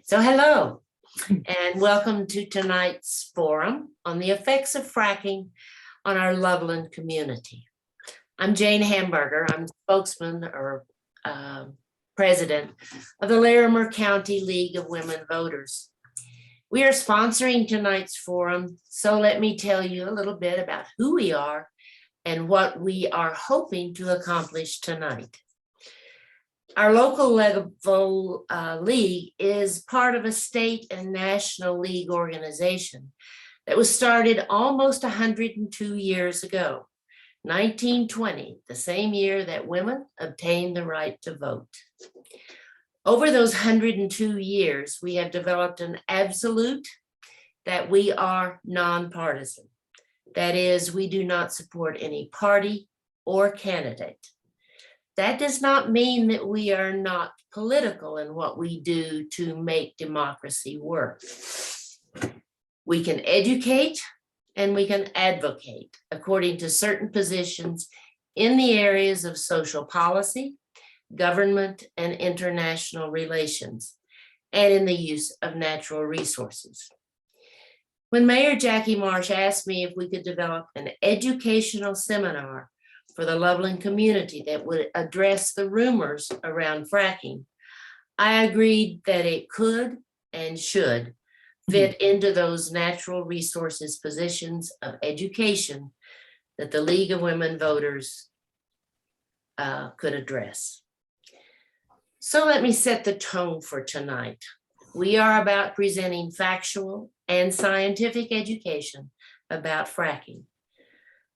So hello, and welcome to tonight's forum on the effects of fracking on our Loveland community. I'm Jane Hamburger. I'm spokesman or president of the Larimer County League of Women Voters. We are sponsoring tonight's forum, so let me tell you a little bit about who we are and what we are hoping to accomplish tonight. Our local level league is part of a state and national league organization that was started almost 102 years ago, 1920, the same year that women obtained the right to vote. Over those 102 years, we have developed an absolute that we are nonpartisan. That is, we do not support any party or candidate. That does not mean that we are not political in what we do to make democracy work. We can educate and we can advocate according to certain positions in the areas of social policy, government, and international relations, and in the use of natural resources. When Mayor Jackie Marsh asked me if we could develop an educational seminar for the Loveland community that would address the rumors around fracking, I agreed that it could and should fit into those natural resources positions of education that the League of Women Voters could address. So let me set the tone for tonight. We are about presenting factual and scientific education about fracking.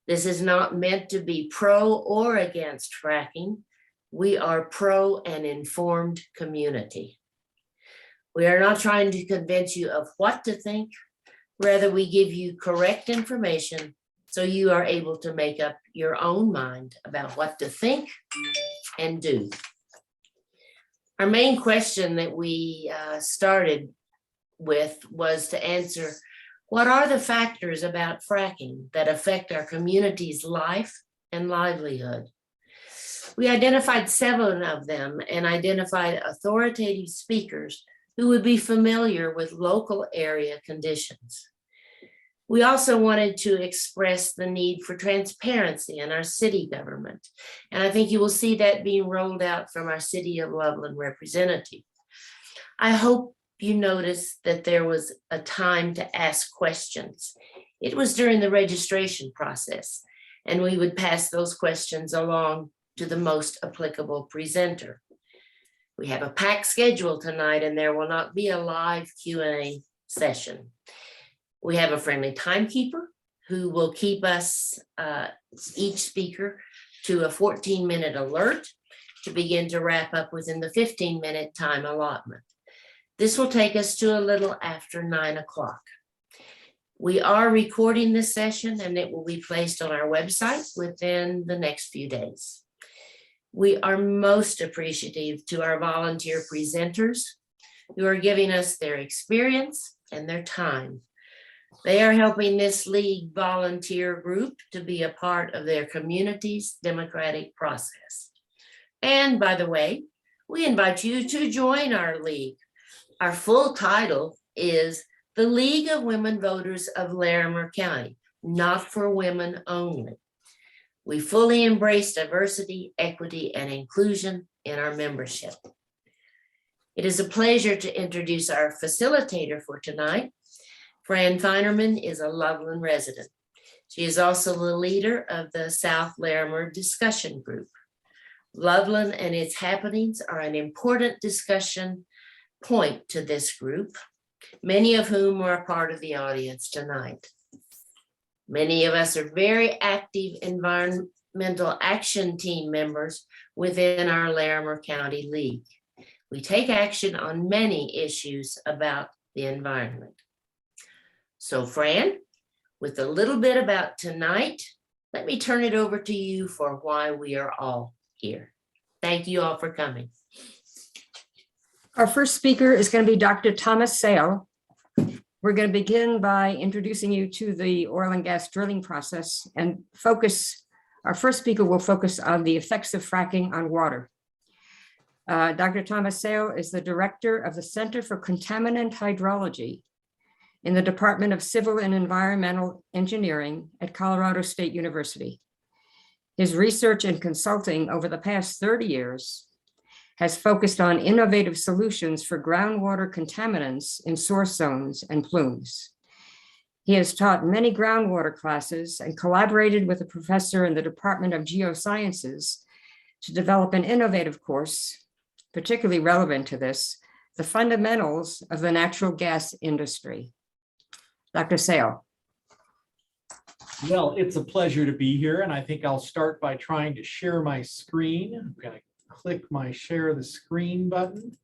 This is not meant to be pro or against fracking. We are pro and informed community. We are not trying to convince you of what to think. Rather, we give you correct information so you are able to make up your own mind about what to think and do. Our main question that we started with was to answer, what are the factors about fracking that affect our community's life and livelihood? We identified 7 of them and identified authoritative speakers who would be familiar with local area conditions. We also wanted to express the need for transparency in our city government. And I think you will see that being rolled out from our City of Loveland representative. I hope you noticed that there was a time to ask questions. It was during the registration process, and we would pass those questions along to the most applicable presenter. We have a packed schedule tonight, and there will not be a live Q&A session. We have a friendly timekeeper who will keep us, each speaker, to a 14-minute alert to begin to wrap up within the 15-minute time allotment. This will take us to a little after 9 o'clock. We are recording this session and it will be placed on our website within the next few days. We are most appreciative to our volunteer presenters who are giving us their experience and their time. They are helping this league volunteer group to be a part of their community's democratic process. And by the way, we invite you to join our league. Our full title is the League of Women Voters of Larimer County, not for women only. We fully embrace diversity, equity, and inclusion in our membership. It is a pleasure to introduce our facilitator for tonight. Fran Feinerman is a Loveland resident. She is also the leader of the South Larimer Discussion Group. Loveland and its happenings are an important discussion point to this group, many of whom are a part of the audience tonight. Many of us are very active environmental action team members within our Larimer County League. We take action on many issues about the environment. So Fran, with a little bit about tonight, let me turn it over to you for why we are all here. Thank you all for coming. Our first speaker is going to be Dr. Thomas Sale. We're going to begin by introducing you to the oil and gas drilling process and our first speaker will focus on the effects of fracking on water. Dr. Thomas Sale is the director of the Center for Contaminant Hydrology in the Department of Civil and Environmental Engineering at Colorado State University. His research and consulting over the past 30 years has focused on innovative solutions for groundwater contaminants in source zones and plumes. He has taught many groundwater classes and collaborated with a professor in the Department of Geosciences to develop an innovative course, particularly relevant to this, the fundamentals of the natural gas industry. Dr. Sale. Well, it's a pleasure to be here, and I think I'll start by trying to share my screen. I'm going to click my share the screen button,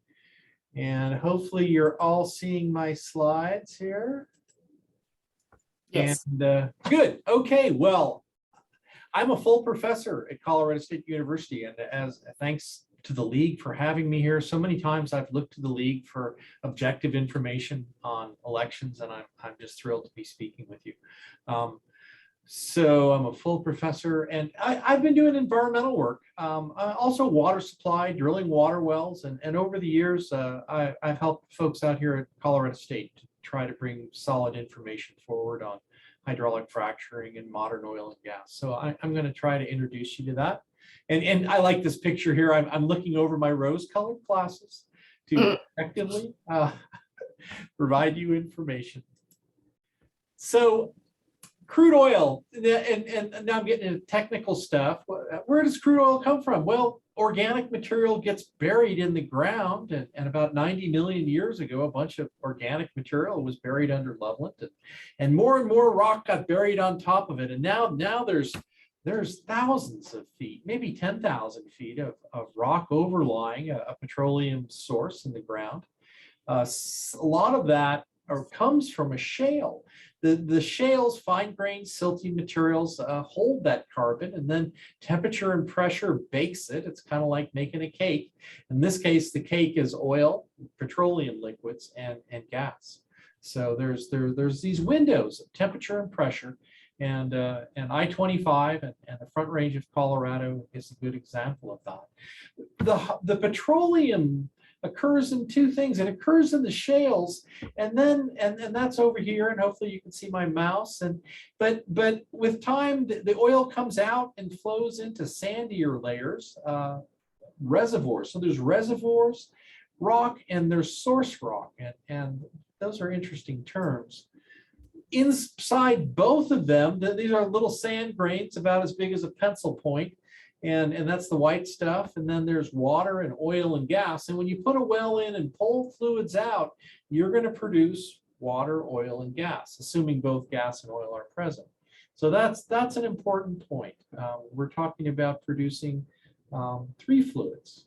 and hopefully you're all seeing my slides here. Yes. And good. Okay. Well, I'm a full professor at Colorado State University, and as thanks to the League for having me here. So many times I've looked to the League for objective information on elections, and I'm just thrilled to be speaking with you. So I'm a full professor, and I've been doing environmental work, also water supply, drilling water wells, and over the years, I've helped folks out here at Colorado State to try to bring solid information forward on hydraulic fracturing and modern oil and gas. So I'm going to try to introduce you to that. And I like this picture here. I'm looking over my rose-colored glasses to effectively provide you information. So crude oil, and now I'm getting into technical stuff. Where does crude oil come from? Well, organic material gets buried in the ground, and about 90 million years ago, a bunch of organic material was buried under Loveland, and more rock got buried on top of it. And now there's thousands of feet, maybe 10,000 feet of rock overlying a petroleum source in the ground. A lot of that comes from a shale. The shales, fine-grained, silty materials hold that carbon, and then temperature and pressure bakes it. It's kind of like making a cake. In this case, the cake is oil, petroleum liquids, and gas. So there's these windows of temperature and pressure, and I-25 and the Front Range of Colorado is a good example of that. The petroleum occurs in two things. It occurs in the shales, and that's over here, and hopefully you can see my mouse. But with time, the oil comes out and flows into sandier layers, reservoirs. So there's reservoirs, rock, and there's source rock, and those are interesting terms. Inside both of them, these are little sand grains about as big as a pencil point. And that's the white stuff. And then there's water and oil and gas. And when you put a well in and pull fluids out, you're going to produce water, oil, and gas, assuming both gas and oil are present. So that's an important point. We're talking about producing three fluids.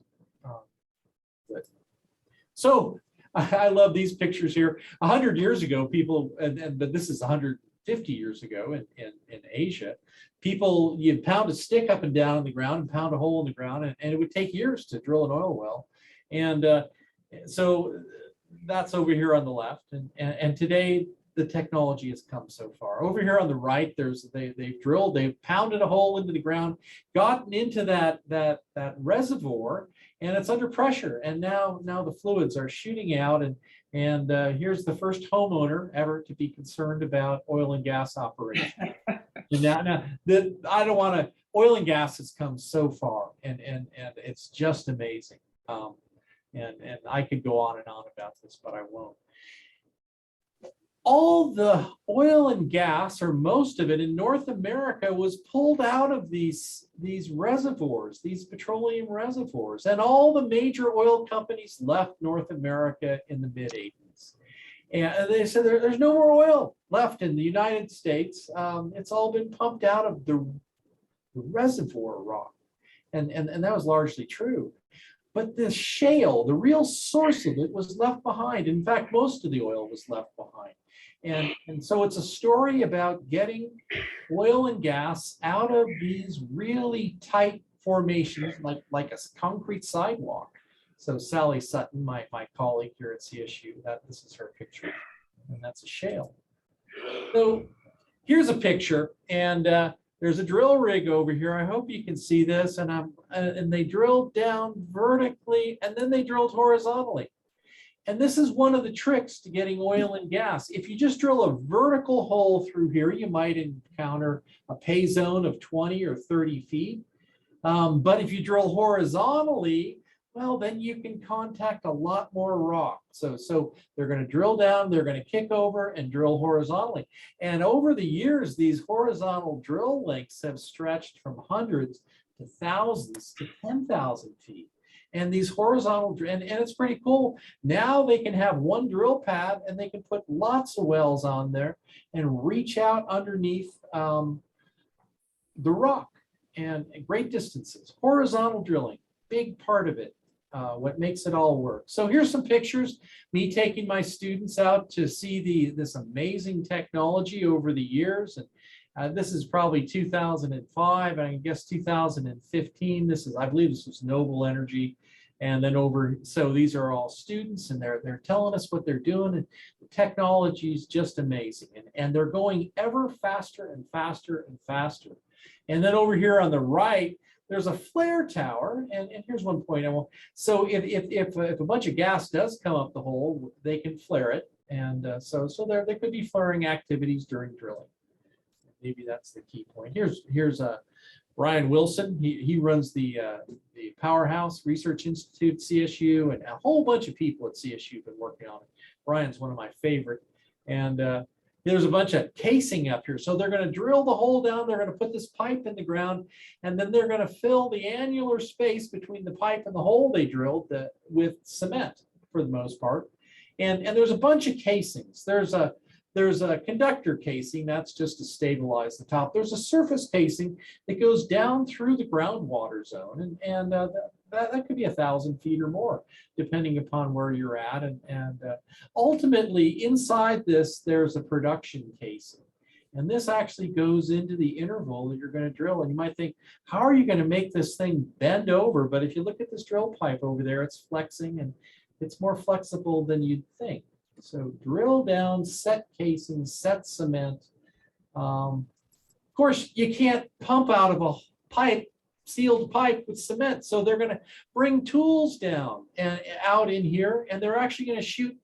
So I love these pictures here. 100 years ago, people, but this is 150 years ago in Asia, people, you'd pound a stick up and down in the ground and pound a hole in the ground, and it would take years to drill an oil well. And so that's over here on the left. And today, the technology has come so far. Over here on the right, they've pounded a hole into the ground, gotten into that reservoir, and it's under pressure. And now the fluids are shooting out, and here's the first homeowner ever to be concerned about oil and gas operation. And now I don't want to. Oil and gas has come so far, and it's just amazing. And I could go on and on about this, but I won't. All the oil and gas, or most of it in North America, was pulled out of these reservoirs, these petroleum reservoirs, and all the major oil companies left North America in the mid-'80s. And they said there's no more oil left in the United States. It's all been pumped out of the reservoir rock, and that was largely true. But the shale, the real source of it, was left behind. In fact, most of the oil was left behind. And so it's a story about getting oil and gas out of these really tight formations, like a concrete sidewalk. So Sally Sutton, my colleague here at CSU, this is her picture, and that's a shale. So here's a picture, and there's a drill rig over here. I hope you can see this. And they drilled down vertically and then they drilled horizontally. And this is one of the tricks to getting oil and gas. If you just drill a vertical hole through here, you might encounter a pay zone of 20 or 30 feet. But if you drill horizontally, well, then you can contact a lot more rock. So they're going to drill down, they're going to kick over and drill horizontally. And over the years, these horizontal drill lengths have stretched from hundreds to thousands to 10,000 feet. And these horizontal, and it's pretty cool. Now they can have one drill pad and they can put lots of wells on there and reach out underneath the rock and great distances. Horizontal drilling, big part of it. What makes it all work. So here's some pictures, me taking my students out to see this amazing technology over the years. And this is probably 2005, and I guess 2015. I believe this was Noble Energy. And then so these are all students, and they're telling us what they're doing, and the technology is just amazing. And they're going ever faster and faster and faster. And then over here on the right, there's a flare tower, and here's one point. So if a bunch of gas does come up the hole, they can flare it, and so there could be flaring activities during drilling. Maybe that's the key point. Here's Brian Wilson. He runs the Powerhouse Research Institute, CSU, and a whole bunch of people at CSU have been working on it. Brian's one of my favorite, and there's a bunch of casing up here. So they're going to drill the hole down. They're going to put this pipe in the ground, and then they're going to fill the annular space between the pipe and the hole they drilled with cement for the most part. And there's a bunch of casings. There's a conductor casing, that's just to stabilize the top. There's a surface casing that goes down through the groundwater zone, and that could be 1,000 feet or more, depending upon where you're at. And ultimately, inside this, there's a production casing. And this actually goes into the interval that you're going to drill. And you might think, how are you going to make this thing bend over? But if you look at this drill pipe over there, it's flexing, and it's more flexible than you'd think. So drill down, set casing, set cement. Of course, you can't pump out of a pipe, sealed pipe with cement. So they're going to bring tools down and out in here, and they're actually going to shoot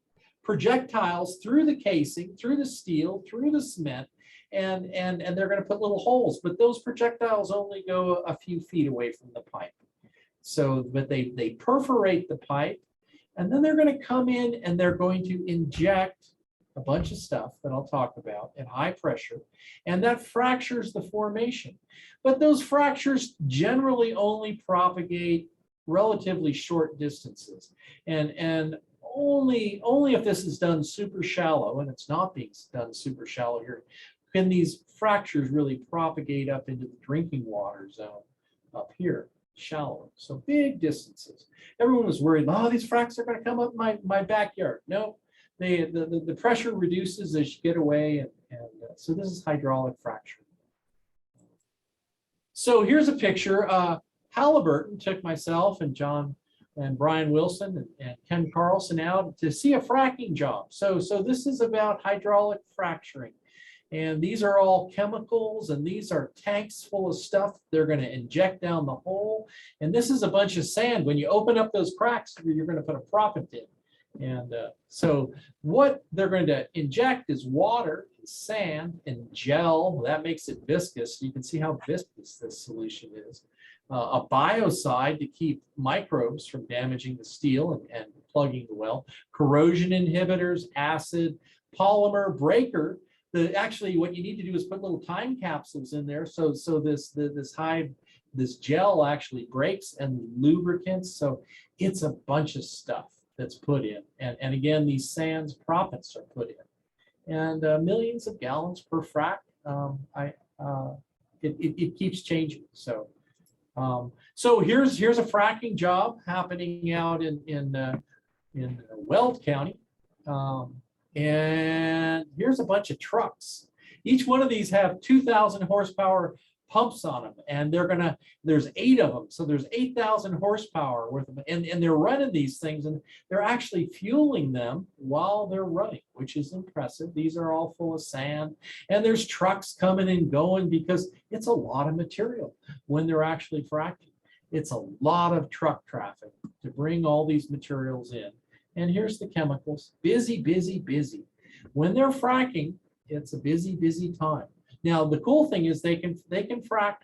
projectiles through the casing, through the steel, through the cement, and they're going to put little holes. But those projectiles only go a few feet away from the pipe. So, but they perforate the pipe. And then they're going to come in and they're going to inject a bunch of stuff that I'll talk about at high pressure, and that fractures the formation. But those fractures generally only propagate relatively short distances, and only if this is done super shallow, and it's not being done super shallow here, can these fractures really propagate up into the drinking water zone up here. Shallow, so big distances. Everyone was worried, oh, these fracks are going to come up my backyard. No, the pressure reduces as you get away, and so this is hydraulic fracture. So here's a picture. Halliburton took myself and John and Brian Wilson and Ken Carlson out to see a fracking job. So this is about hydraulic fracturing. And these are all chemicals, and these are tanks full of stuff they're going to inject down the hole. And this is a bunch of sand. When you open up those cracks, you're going to put a proppant in. And so what they're going to inject is water and sand and gel. That makes it viscous. You can see how viscous this solution is. A biocide to keep microbes from damaging the steel and plugging the well. Corrosion inhibitors, acid, polymer breaker. Actually, what you need to do is put little time capsules in there, so this gel actually breaks, and lubricants. So it's a bunch of stuff that's put in, and again, these sands proppants are put in, and millions of gallons per frac. It keeps changing. So here's a fracking job happening out in Weld County. And here's a bunch of trucks. Each one of these have 2,000 horsepower pumps on them, and there's 8 of them, so there's 8,000 horsepower worth of them, and they're running these things, and they're actually fueling them while they're running, which is impressive. These are all full of sand, and there's trucks coming and going because it's a lot of material when they're actually fracking. It's a lot of truck traffic to bring all these materials in. And here's the chemicals, busy, busy, busy. When they're fracking, it's a busy, busy time. Now, the cool thing is they can frack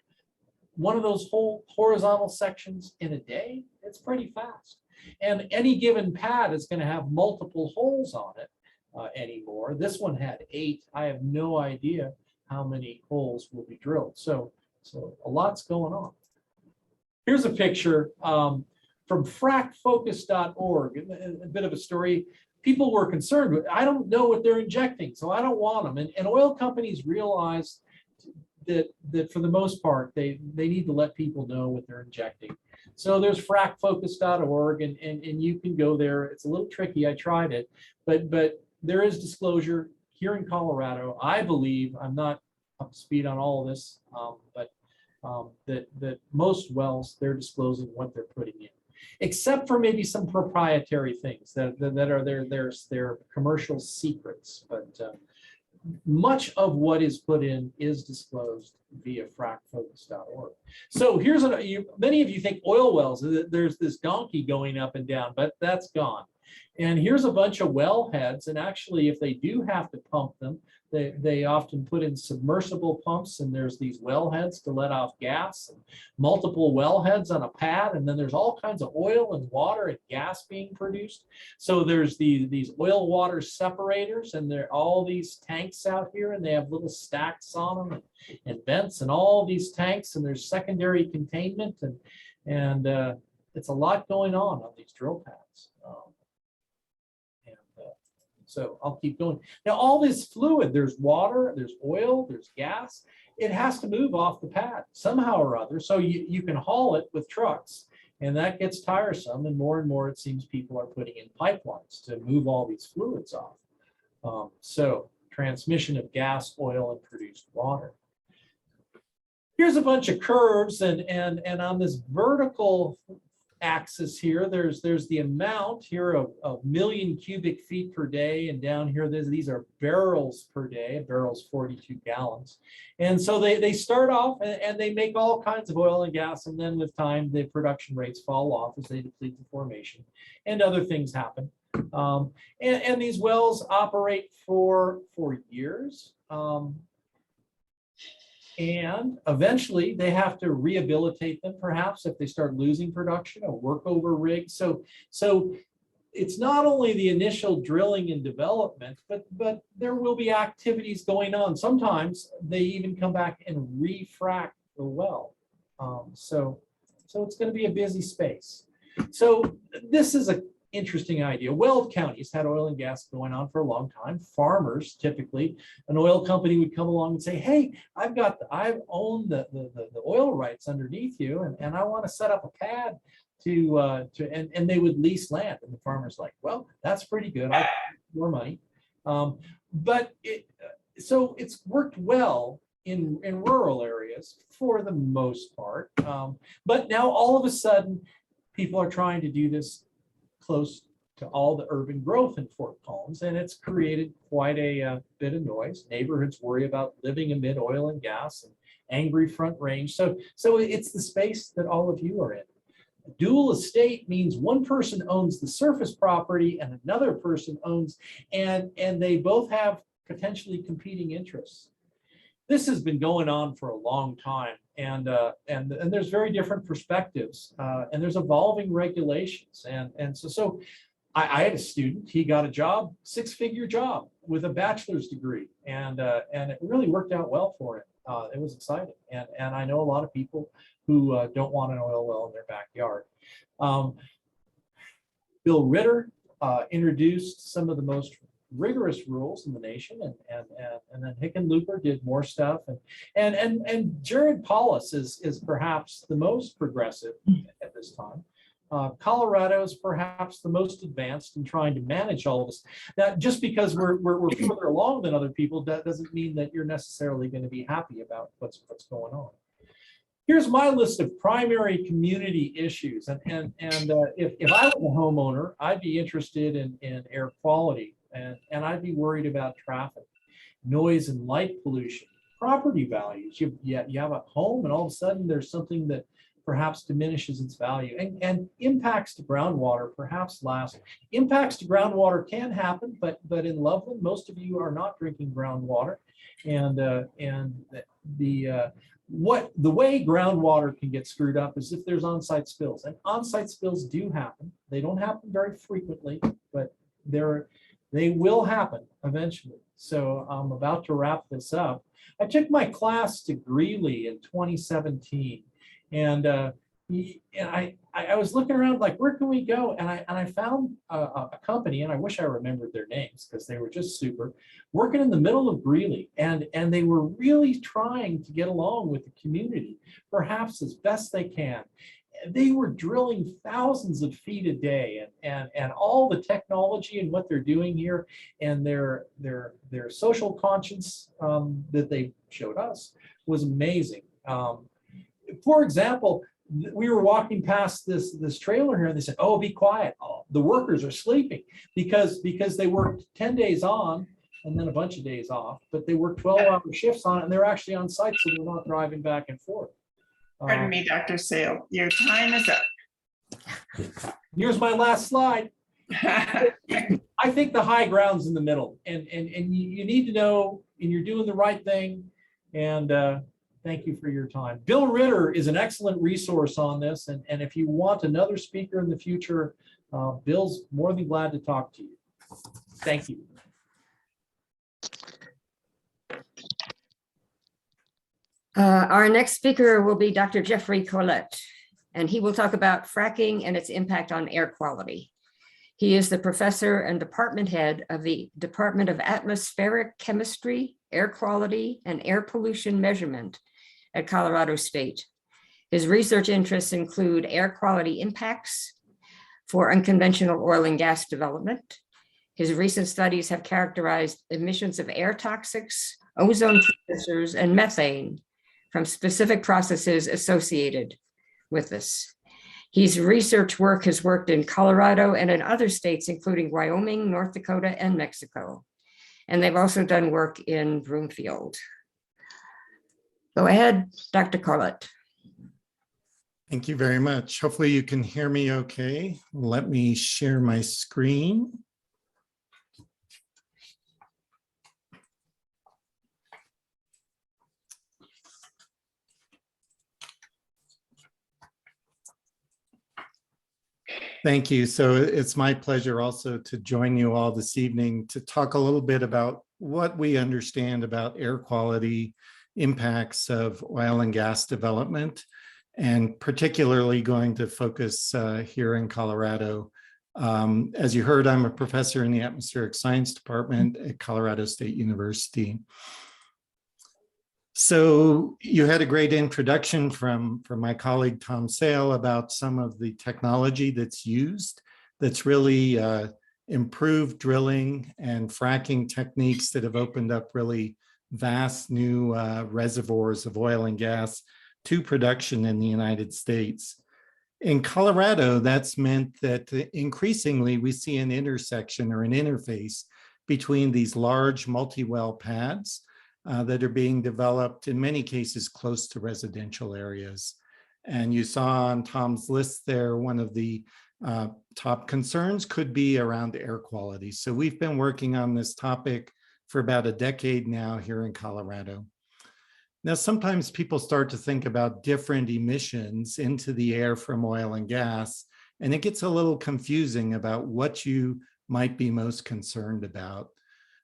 one of those whole horizontal sections in a day. It's pretty fast. And any given pad is going to have multiple holes on it anymore. This one had 8. I have no idea how many holes will be drilled. So a lot's going on. Here's a picture from frackfocus.org, a bit of a story. People were concerned with, I don't know what they're injecting, so I don't want them. And oil companies realized that for the most part, they need to let people know what they're injecting. So there's frackfocus.org, and you can go there. It's a little tricky. I tried it, but there is disclosure here in Colorado. I believe, I'm not up to speed on all of this, but that most wells, they're disclosing what they're putting in, except for maybe some proprietary things that are their commercial secrets. But much of what is put in is disclosed via frackfocus.org. So here's many of you think oil wells, there's this donkey going up and down, but that's gone. And here's a bunch of well heads, and actually if they do have to pump them, they often put in submersible pumps, and there's these well heads to let off gas, and multiple well heads on a pad, and then there's all kinds of oil and water and gas being produced. So there's these oil water separators, and there are all these tanks out here, and they have little stacks on them and vents and all these tanks, and there's secondary containment, and it's a lot going on these drill pads. So I'll keep going. Now, all this fluid, there's water, there's oil, there's gas. It has to move off the pad somehow or other. So you can haul it with trucks, and that gets tiresome. And more it seems people are putting in pipelines to move all these fluids off. So transmission of gas, oil, and produced water. Here's a bunch of curves, and on this vertical axis here, there's the amount here of million cubic feet per day, and down here these are barrels per day. A barrel's 42 gallons. And so they start off and they make all kinds of oil and gas, and then with time the production rates fall off as they deplete the formation, and other things happen. And these wells operate for years. And eventually they have to rehabilitate them, perhaps if they start losing production, a workover rig. So it's not only the initial drilling and development, but there will be activities going on. Sometimes they even come back and refract the well. So it's going to be a busy space. So this is an interesting idea. Weld counties had oil and gas going on for a long time. Farmers, typically, an oil company would come along and say, "Hey, I've owned the oil rights underneath you, and I want to set up a pad and they would lease land." And the farmer's like, "Well, that's pretty good. I more money." So it's worked well in rural areas for the most part. But now all of a sudden, people are trying to do this close to all the urban growth in Fort Collins, and it's created quite a bit of noise. Neighborhoods worry about living amid oil and gas and angry Front Range. So it's the space that all of you are in. A dual estate means one person owns the surface property and another person owns, and they both have potentially competing interests. This has been going on for a long time, and there's very different perspectives, and there's evolving regulations, and so I had a student. He got a job, 6-figure job with a bachelor's degree, and it really worked out well for him. It was exciting, and I know a lot of people who don't want an oil well in their backyard. Bill Ritter introduced some of the most rigorous rules in the nation, and then Hickenlooper did more stuff, and Jared Paulus is perhaps the most progressive at this time. Colorado is perhaps the most advanced in trying to manage all of this. Now, just because we're further along than other people, that doesn't mean that you're necessarily going to be happy about what's going on. here's my list of primary community issues. If I was a homeowner, I'd be interested in air quality, and I'd be worried about traffic, noise and light pollution, property values. You have a home and all of a sudden there's something that perhaps diminishes its value, and impacts to groundwater perhaps last. Impacts to groundwater can happen, but in Loveland, most of you are not drinking groundwater. And the way groundwater can get screwed up is if there's on-site spills, and on-site spills do happen. They don't happen very frequently, but they will happen eventually. So I'm about to wrap this up. I took my class to Greeley in 2017, and I was looking around like, where can we go? And I found a company, and I wish I remembered their names because they were just super, working in the middle of Greeley, and they were really trying to get along with the community, perhaps as best they can. They were drilling thousands of feet a day, and all the technology and what they're doing here, and their social conscience that they showed us was amazing. For example, we were walking past this trailer here, and they said, "Oh, be quiet. Oh, the workers are sleeping," because they worked 10 days on and then a bunch of days off, but they worked 12-hour shifts on it, and they're actually on site, so they're not driving back and forth. Pardon me, Dr. Sale, your time is up. Here's my last slide. I think the high ground's in the middle, and you need to know, and you're doing the right thing. And thank you for your time. Bill Ritter is an excellent resource on this, and if you want another speaker in the future, Bill's more than glad to talk to you. Thank you. Our next speaker will be Dr. Jeffrey Collett, and he will talk about fracking and its impact on air quality. He is the professor and department head of the Department of Atmospheric Chemistry, Air Quality, and Air Pollution Measurement at Colorado State. His research interests include air quality impacts for unconventional oil and gas development. His recent studies have characterized emissions of air toxics, ozone precursors, and methane from specific processes associated with this. His research work has worked in Colorado and in other states, including Wyoming, North Dakota, and Mexico. And they've also done work in Broomfield. Go ahead, Dr. Collett. Thank you very much. Hopefully you can hear me okay. Let me share my screen. Thank you. So it's my pleasure also to join you all this evening to talk a little bit about what we understand about air quality impacts of oil and gas development, and particularly going to focus here in Colorado. As you heard, I'm a professor in the Atmospheric Science Department at Colorado State University. So you had a great introduction from my colleague, Tom Sale, about some of the technology that's used that's really improved drilling and fracking techniques that have opened up really vast new reservoirs of oil and gas to production in the United States. In Colorado, that's meant that increasingly we see an intersection or an interface between these large multi-well pads that are being developed in many cases close to residential areas. And you saw on Tom's list there, one of the top concerns could be around air quality. So we've been working on this topic for about a decade now here in Colorado. Now, sometimes people start to think about different emissions into the air from oil and gas, and it gets a little confusing about what you might be most concerned about.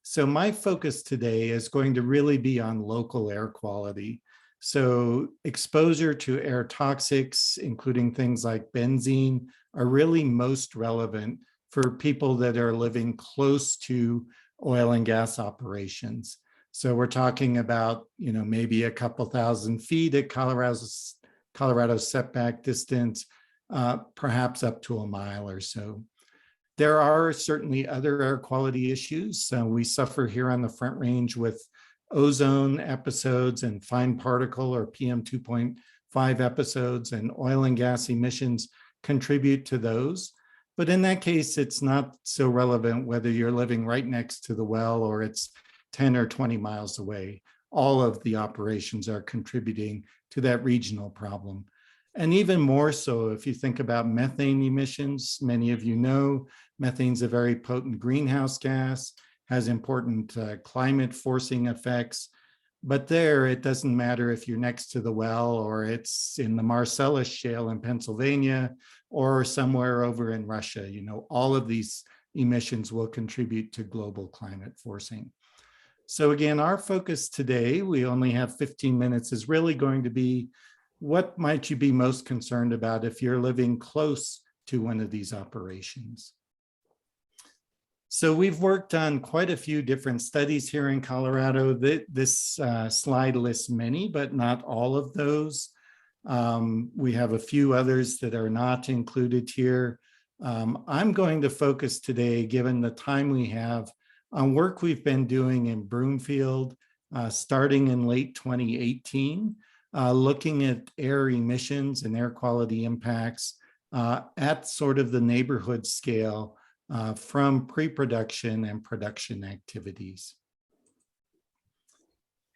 So my focus today is going to really be on local air quality. So exposure to air toxics, including things like benzene, are really most relevant for people that are living close to oil and gas operations. So we're talking about, maybe a couple thousand feet at Colorado's setback distance, perhaps up to a mile or so. There are certainly other air quality issues. So we suffer here on the Front Range with ozone episodes and fine particle or PM 5 episodes, and oil and gas emissions contribute to those. But in that case, it's not so relevant whether you're living right next to the well or it's 10 or 20 miles away. All of the operations are contributing to that regional problem. And even more so if you think about methane emissions. Many of you know methane's a very potent greenhouse gas, has important climate forcing effects. But there, it doesn't matter if you're next to the well or it's in the Marcellus Shale in Pennsylvania or somewhere over in Russia. You know, all of these emissions will contribute to global climate forcing. So again, our focus today, we only have 15 minutes, is really going to be what might you be most concerned about if you're living close to one of these operations. So we've worked on quite a few different studies here in Colorado. This slide lists many, but not all of those. We have a few others that are not included here. I'm going to focus today, given the time we have, on work we've been doing in Broomfield, starting in late 2018, looking at air emissions and air quality impacts at sort of the neighborhood scale from pre-production and production activities.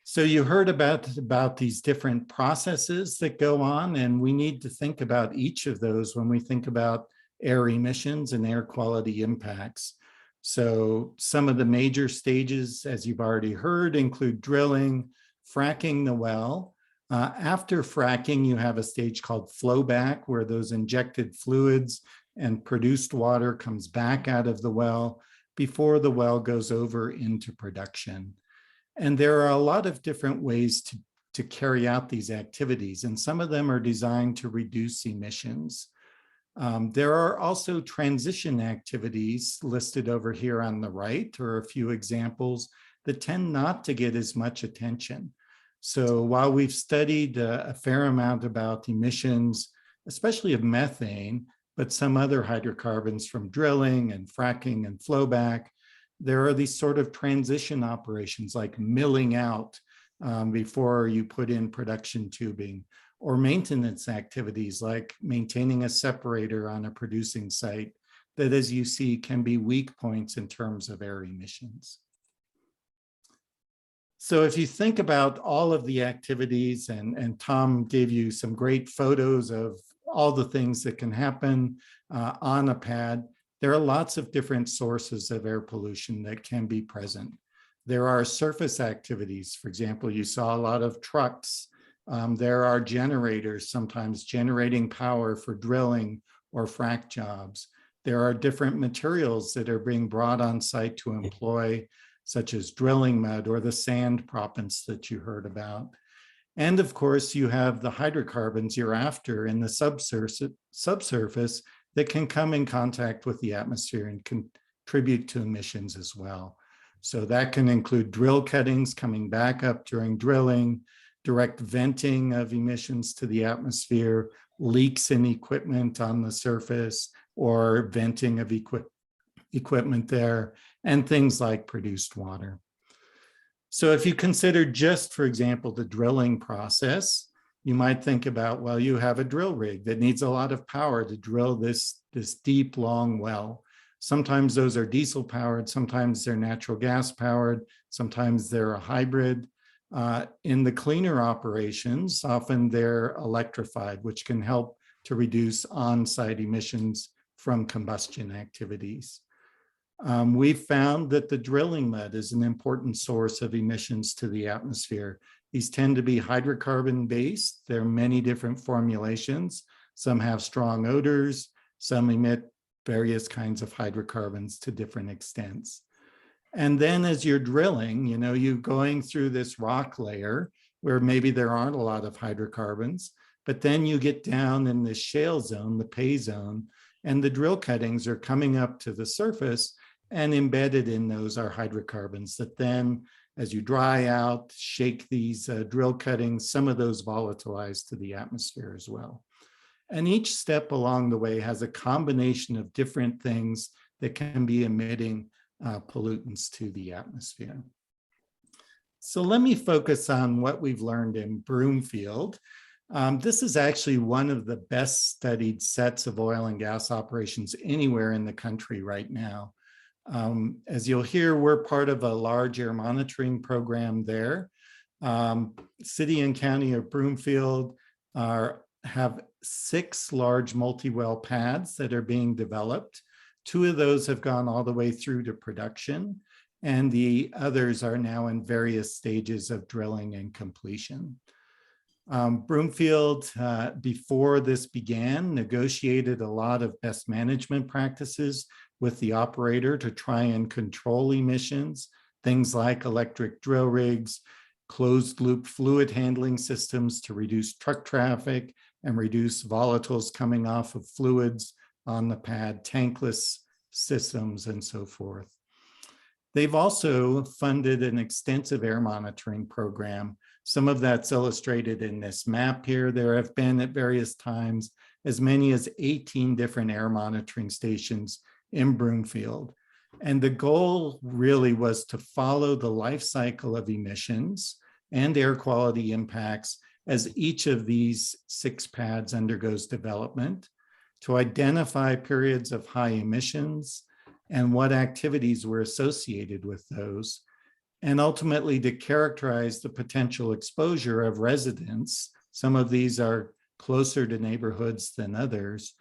So you heard about these different processes that go on, and we need to think about each of those when we think about air emissions and air quality impacts. So some of the major stages, as you've already heard, include drilling, fracking the well. After fracking, you have a stage called flowback, where those injected fluids and produced water comes back out of the well before the well goes over into production. And there are a lot of different ways to carry out these activities, and some of them are designed to reduce emissions. There are also transition activities listed over here on the right, or a few examples that tend not to get as much attention. So while we've studied a fair amount about emissions, especially of methane, but some other hydrocarbons from drilling and fracking and flowback, there are these sort of transition operations like milling out before you put in production tubing, or maintenance activities like maintaining a separator on a producing site that, as you see, can be weak points in terms of air emissions. So if you think about all of the activities, and Tom gave you some great photos of all the things that can happen on a pad, there are lots of different sources of air pollution that can be present. There are surface activities. For example, you saw a lot of trucks. There are generators, sometimes generating power for drilling or frac jobs. There are different materials that are being brought on site to employ, such as drilling mud or the sand proppants that you heard about. And of course, you have the hydrocarbons you're after in the subsurface that can come in contact with the atmosphere and contribute to emissions as well. So that can include drill cuttings coming back up during drilling, direct venting of emissions to the atmosphere, leaks in equipment on the surface, or venting of equipment there, and things like produced water. So if you consider just, for example, the drilling process, you might think about, well, you have a drill rig that needs a lot of power to drill this deep, long well. Sometimes those are diesel powered, sometimes they're natural gas powered, sometimes they're a hybrid. In the cleaner operations, often they're electrified, which can help to reduce on-site emissions from combustion activities. We've found that the drilling mud is an important source of emissions to the atmosphere. These tend to be hydrocarbon-based. There are many different formulations. Some have strong odors, some emit various kinds of hydrocarbons to different extents. And then as you're drilling, you're going through this rock layer where maybe there aren't a lot of hydrocarbons, but then you get down in this shale zone, the pay zone, and the drill cuttings are coming up to the surface, and embedded in those are hydrocarbons that then, as you dry out, shake these drill cuttings, some of those volatilize to the atmosphere as well. And each step along the way has a combination of different things that can be emitting pollutants to the atmosphere. So let me focus on what we've learned in Broomfield. This is actually one of the best studied sets of oil and gas operations anywhere in the country right now. As you'll hear, we're part of a large air monitoring program there. City and County of Broomfield have 6 large multi-well pads that are being developed. 2 of those have gone all the way through to production, and the others are now in various stages of drilling and completion. Broomfield, before this began, negotiated a lot of best management practices with the operator to try and control emissions, things like electric drill rigs, closed loop fluid handling systems to reduce truck traffic and reduce volatiles coming off of fluids on the pad, tankless systems, and so forth. They've also funded an extensive air monitoring program. Some of that's illustrated in this map here. There have been at various times as many as 18 different air monitoring stations in Broomfield. And the goal really was to follow the life cycle of emissions and air quality impacts as each of these 6 pads undergoes development, to identify periods of high emissions and what activities were associated with those, and ultimately to characterize the potential exposure of residents. Some of these are closer to neighborhoods than others,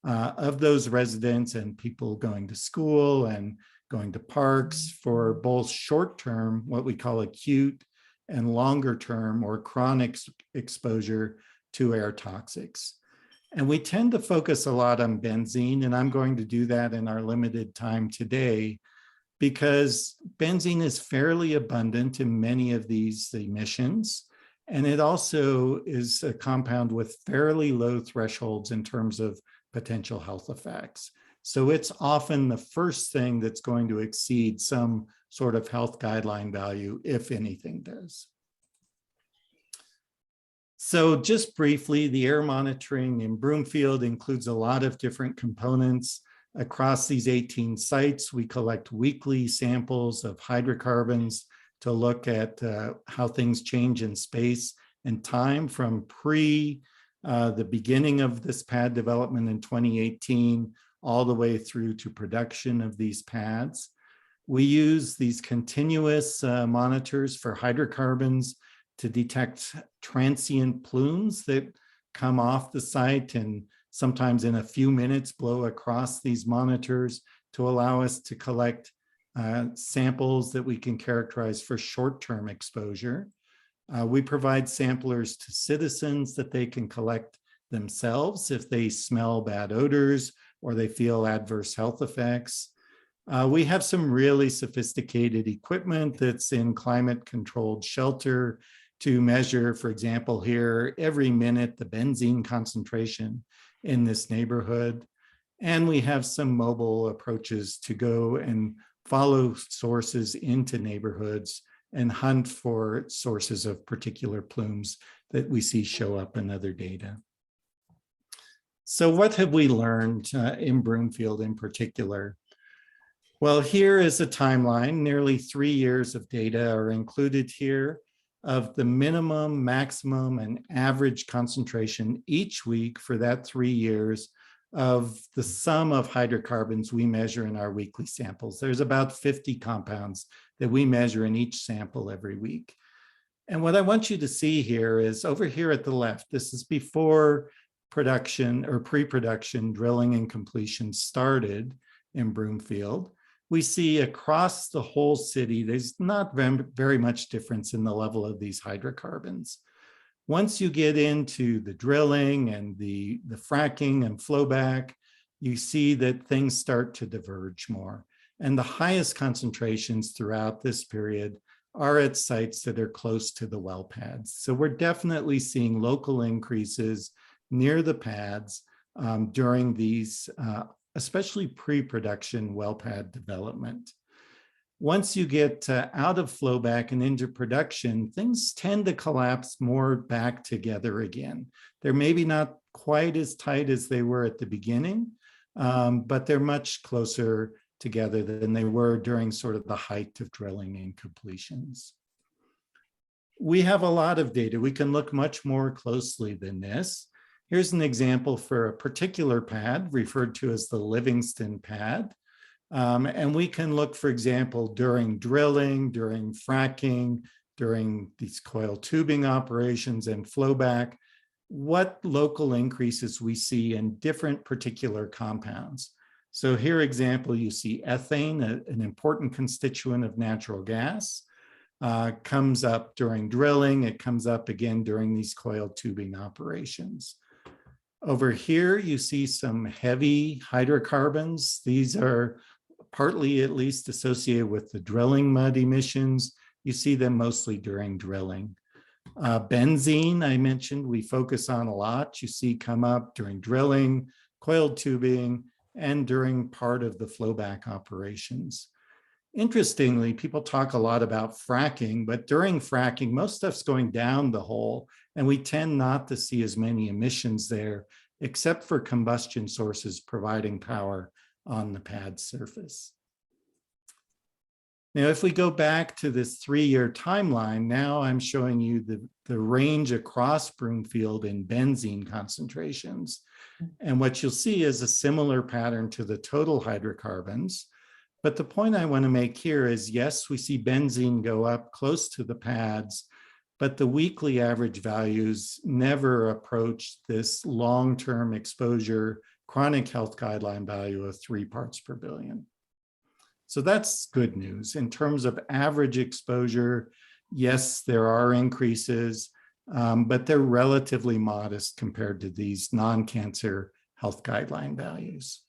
of those residents and people going to school and going to parks for both short-term, what we call acute, and longer-term or chronic exposure to air toxics. And we tend to focus a lot on benzene, and I'm going to do that in our limited time today, because benzene is fairly abundant in many of these emissions. And it also is a compound with fairly low thresholds in terms of potential health effects. So it's often the first thing that's going to exceed some sort of health guideline value, if anything does. So just briefly, the air monitoring in Broomfield includes a lot of different components. Across these 18 sites, we collect weekly samples of hydrocarbons to look at how things change in space and time from the beginning of this pad development in 2018 all the way through to production of these pads. We use these continuous monitors for hydrocarbons to detect transient plumes that come off the site and sometimes in a few minutes blow across these monitors to allow us to collect samples that we can characterize for short-term exposure. We provide samplers to citizens that they can collect themselves if they smell bad odors or they feel adverse health effects. We have some really sophisticated equipment that's in climate-controlled shelter to measure, for example, here, every minute the benzene concentration in this neighborhood. And we have some mobile approaches to go and follow sources into neighborhoods and hunt for sources of particular plumes that we see show up in other data. So what have we learned in Broomfield in particular? Well, here is a timeline. Nearly 3 years of data are included here of the minimum, maximum, and average concentration each week for that 3 years of the sum of hydrocarbons we measure in our weekly samples. There's about 50 compounds that we measure in each sample every week. And what I want you to see here is over here at the left, this is before production or pre-production drilling and completion started in Broomfield. We see across the whole city, there's not very much difference in the level of these hydrocarbons. Once you get into the drilling and the fracking and flowback, you see that things start to diverge more. And the highest concentrations throughout this period are at sites that are close to the well pads. So we're definitely seeing local increases near the pads during these, especially pre-production well pad development. Once you get out of flowback and into production, things tend to collapse more back together again. They're maybe not quite as tight as they were at the beginning, but they're much closer together than they were during sort of the height of drilling and completions. We have a lot of data. We can look much more closely than this. Here's an example for a particular pad referred to as the Livingston pad. And we can look, for example, during drilling, during fracking, during these coil tubing operations and flowback, what local increases we see in different particular compounds. So here, example, you see ethane, an important constituent of natural gas, comes up during drilling. It comes up again during these coil tubing operations. Over here, you see some heavy hydrocarbons. These are partly at least associated with the drilling mud emissions. You see them mostly during drilling. Benzene, I mentioned, we focus on a lot. You see come up during drilling, coiled tubing, and during part of the flowback operations. Interestingly, people talk a lot about fracking, but during fracking, most stuff's going down the hole, and we tend not to see as many emissions there, except for combustion sources providing power on the pad surface. Now, if we go back to this 3-year timeline, now I'm showing you the range across Broomfield in benzene concentrations. And what you'll see is a similar pattern to the total hydrocarbons. But the point I want to make here is, yes, we see benzene go up close to the pads, but the weekly average values never approach this long-term exposure chronic health guideline value of 3 parts per billion. So that's good news. In terms of average exposure, yes, there are increases, but they're relatively modest compared to these non-cancer health guideline values.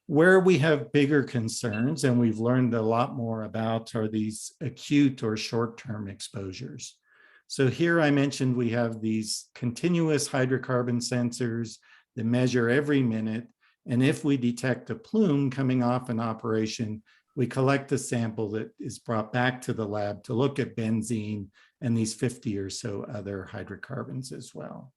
Where we have bigger concerns, and we've learned a lot more about, are these acute or short-term exposures. So here I mentioned we have these continuous hydrocarbon sensors that measure every minute. And if we detect a plume coming off an operation, we collect a sample that is brought back to the lab to look at benzene and these 50 or so other hydrocarbons as well.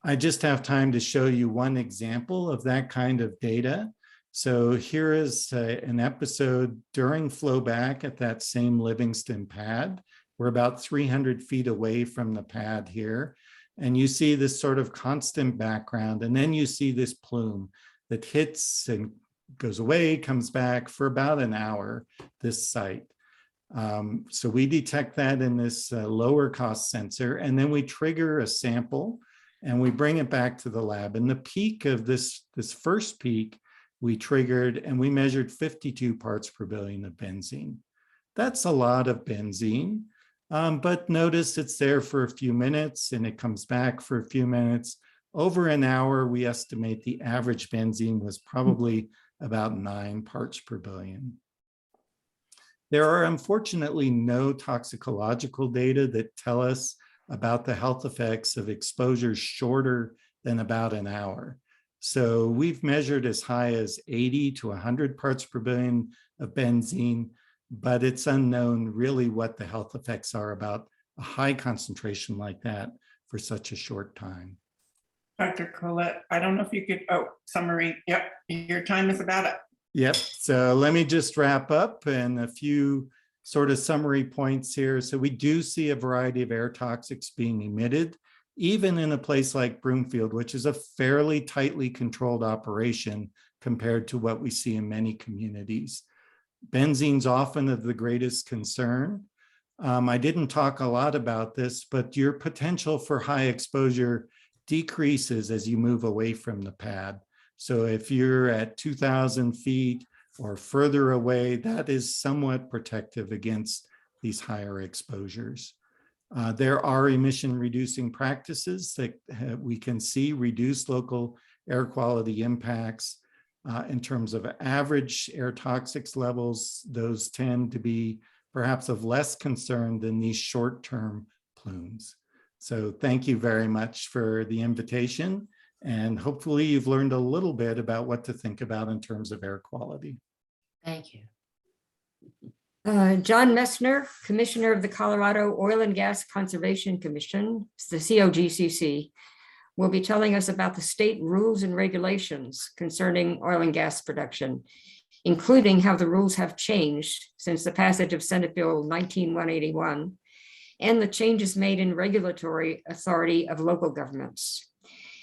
I just have time to show you one example of that kind of data. So here is an episode during flowback at that same Livingston pad. We're about 300 feet away from the pad here. And you see this sort of constant background. And then you see this plume that hits and goes away, comes back for about an hour, this site. So we detect that in this lower cost sensor, and then we trigger a sample and we bring it back to the lab. And the peak of this first peak, we triggered and we measured 52 parts per billion of benzene. That's a lot of benzene, but notice it's there for a few minutes and it comes back for a few minutes. Over an hour, we estimate the average benzene was probably about 9 parts per billion. There are unfortunately no toxicological data that tell us about the health effects of exposures shorter than about an hour. So we've measured as high as 80 to 100 parts per billion of benzene, but it's unknown really what the health effects are about a high concentration like that for such a short time. Dr. Collett, I don't know if you could, summary. Yep, your time is about up. Yep, so let me just wrap up and a few sort of summary points here. So we do see a variety of air toxics being emitted, even in a place like Broomfield, which is a fairly tightly controlled operation compared to what we see in many communities. Benzene's often of the greatest concern. I didn't talk a lot about this, but your potential for high exposure decreases as you move away from the pad. So if you're at 2,000 feet or further away, that is somewhat protective against these higher exposures. There are emission reducing practices that we can see reduce local air quality impacts. In terms of average air toxics levels, those tend to be perhaps of less concern than these short-term plumes. So thank you very much for the invitation. And hopefully you've learned a little bit about what to think about in terms of air quality. Thank you. John Messner, Commissioner of the Colorado Oil and Gas Conservation Commission, the COGCC, will be telling us about the state rules and regulations concerning oil and gas production. including how the rules have changed since the passage of Senate Bill 19-181 and the changes made in regulatory authority of local governments.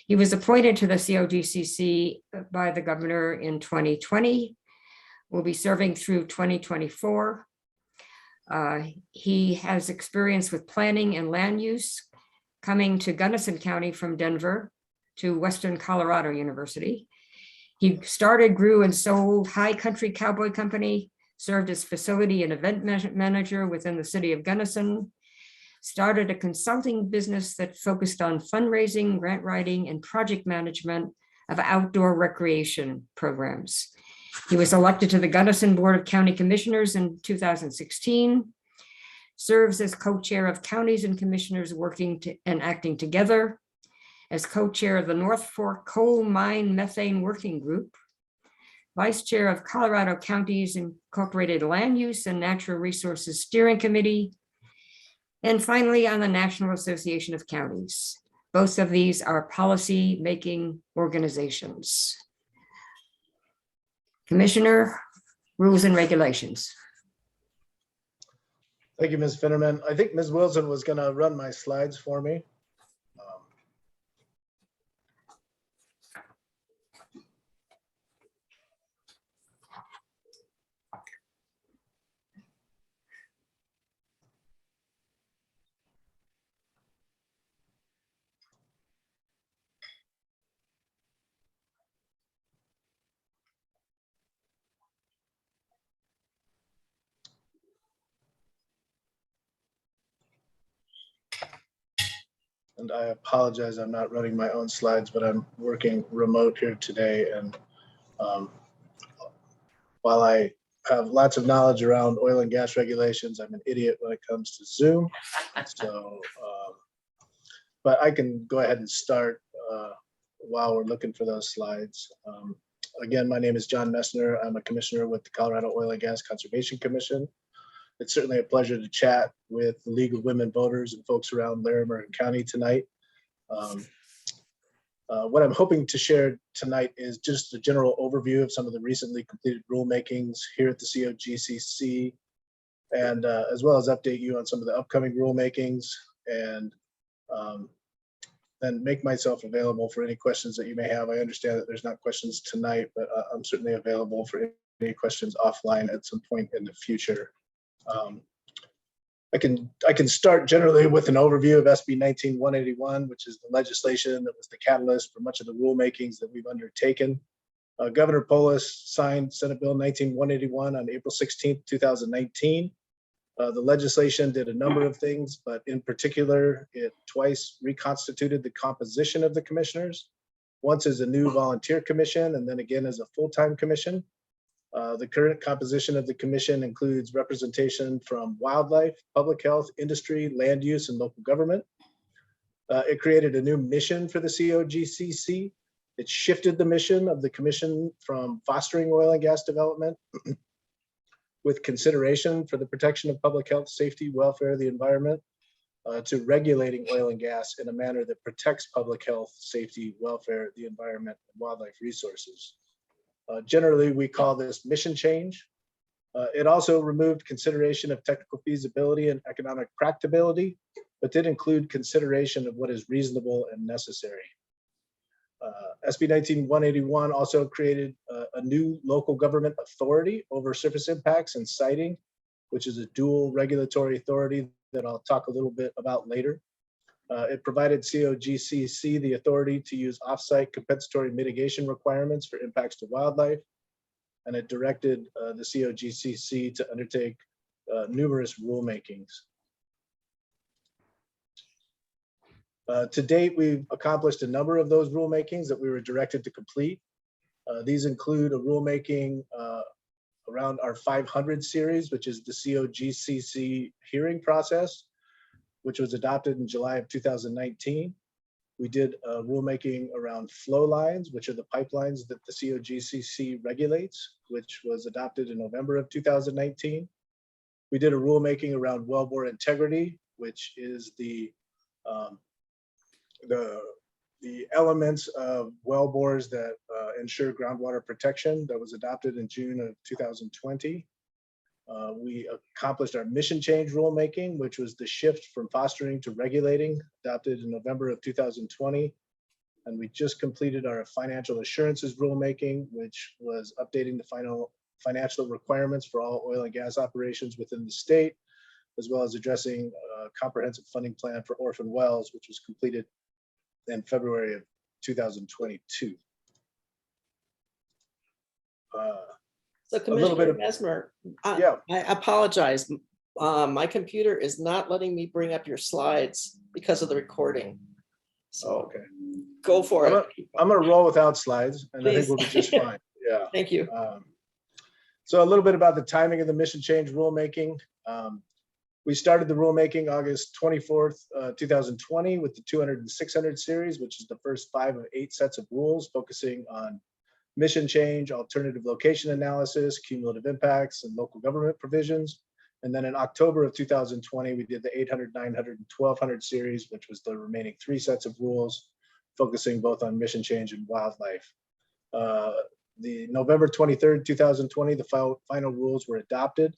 He was appointed to the COGCC by the governor in 2020, will be serving through 2024. He has experience with planning and land use, coming to Gunnison County from Denver to Western Colorado University. He started, grew, and sold High Country Cowboy Company, served as facility and event manager within the city of Gunnison, started a consulting business that focused on fundraising, grant writing, and project management of outdoor recreation programs. He was elected to the Gunnison Board of County Commissioners in 2016, serves as co-chair of Counties and Commissioners Working and Acting Together, as co-chair of the North Fork Coal Mine Methane Working Group, vice chair of Colorado Counties Incorporated Land Use and Natural Resources Steering Committee, and finally on the National Association of Counties. Both of these are policy-making organizations. Commissioner, rules and regulations. Thank you, Ms. Finnerman. I think Ms. Wilson was going to run my slides for me. And I apologize, I'm not running my own slides, but I'm working remote here today. And while I have lots of knowledge around oil and gas regulations, I'm an idiot when it comes to Zoom. So, but I can go ahead and start while we're looking for those slides. Again, my name is John Messner. I'm a commissioner with the Colorado Oil and Gas Conservation Commission. It's certainly a pleasure to chat with the League of Women Voters and folks around Larimer County tonight. What I'm hoping to share tonight is just a general overview of some of the recently completed rulemakings here at the COGCC, and as well as update you on some of the upcoming rulemakings, and then make myself available for any questions that you may have. I understand that there's not questions tonight, but I'm certainly available for any questions offline at some point in the future. I can start generally with an overview of SB 19-181, which is the legislation that was the catalyst for much of the rulemakings that we've undertaken. Governor Polis signed Senate Bill 19-181 on April 16th, 2019. The legislation did a number of things, but in particular, it twice reconstituted the composition of the commissioners, once as a new volunteer commission and then again as a full-time commission. The current composition of the commission includes representation from wildlife, public health, industry, land use, and local government. It created a new mission for the COGCC. It shifted the mission of the commission from fostering oil and gas development with consideration for the protection of public health, safety, welfare, the environment, to regulating oil and gas in a manner that protects public health, safety, welfare, the environment, and wildlife resources. Generally, we call this mission change. It also removed consideration of technical feasibility and economic practicability, but did include consideration of what is reasonable and necessary. SB 19-181 also created a new local government authority over surface impacts and siting, which is a dual regulatory authority that I'll talk a little bit about later. It provided COGCC the authority to use off-site compensatory mitigation requirements for impacts to wildlife, and it directed the COGCC to undertake numerous rulemakings. To date, we've accomplished a number of those rulemakings that we were directed to complete. These include a rulemaking around our 500 series, which is the COGCC hearing process, which was adopted in July of 2019. We did a rulemaking around flow lines, which are the pipelines that the COGCC regulates, which was adopted in November of 2019. We did a rulemaking around wellbore integrity, which is the the elements of well bores that ensure groundwater protection that was adopted in June of 2020. We accomplished our mission change rulemaking, which was the shift from fostering to regulating, adopted in November of 2020. And we just completed our financial assurances rulemaking, which was updating the final financial requirements for all oil and gas operations within the state, as well as addressing a comprehensive funding plan for orphan wells, which was completed in February of 2022. So little bit Commissioner of- Messner, Yeah. I apologize. My computer is not letting me bring up your slides because of the recording. So Okay. go for it. I'm gonna roll without slides, and I think Please. we'll be just fine. Yeah. Thank you. So a little bit about the timing of the mission change rulemaking. We started the rulemaking August 24th, 2020 with the 200 and 600 series, which is the first 5 of 8 sets of rules focusing on mission change, alternative location analysis, cumulative impacts, and local government provisions. And then in October of 2020, we did the 800, 900, and 1200 series, which was the remaining 3 sets of rules, focusing both on mission change and wildlife. The November 23rd, 2020, the final rules were adopted.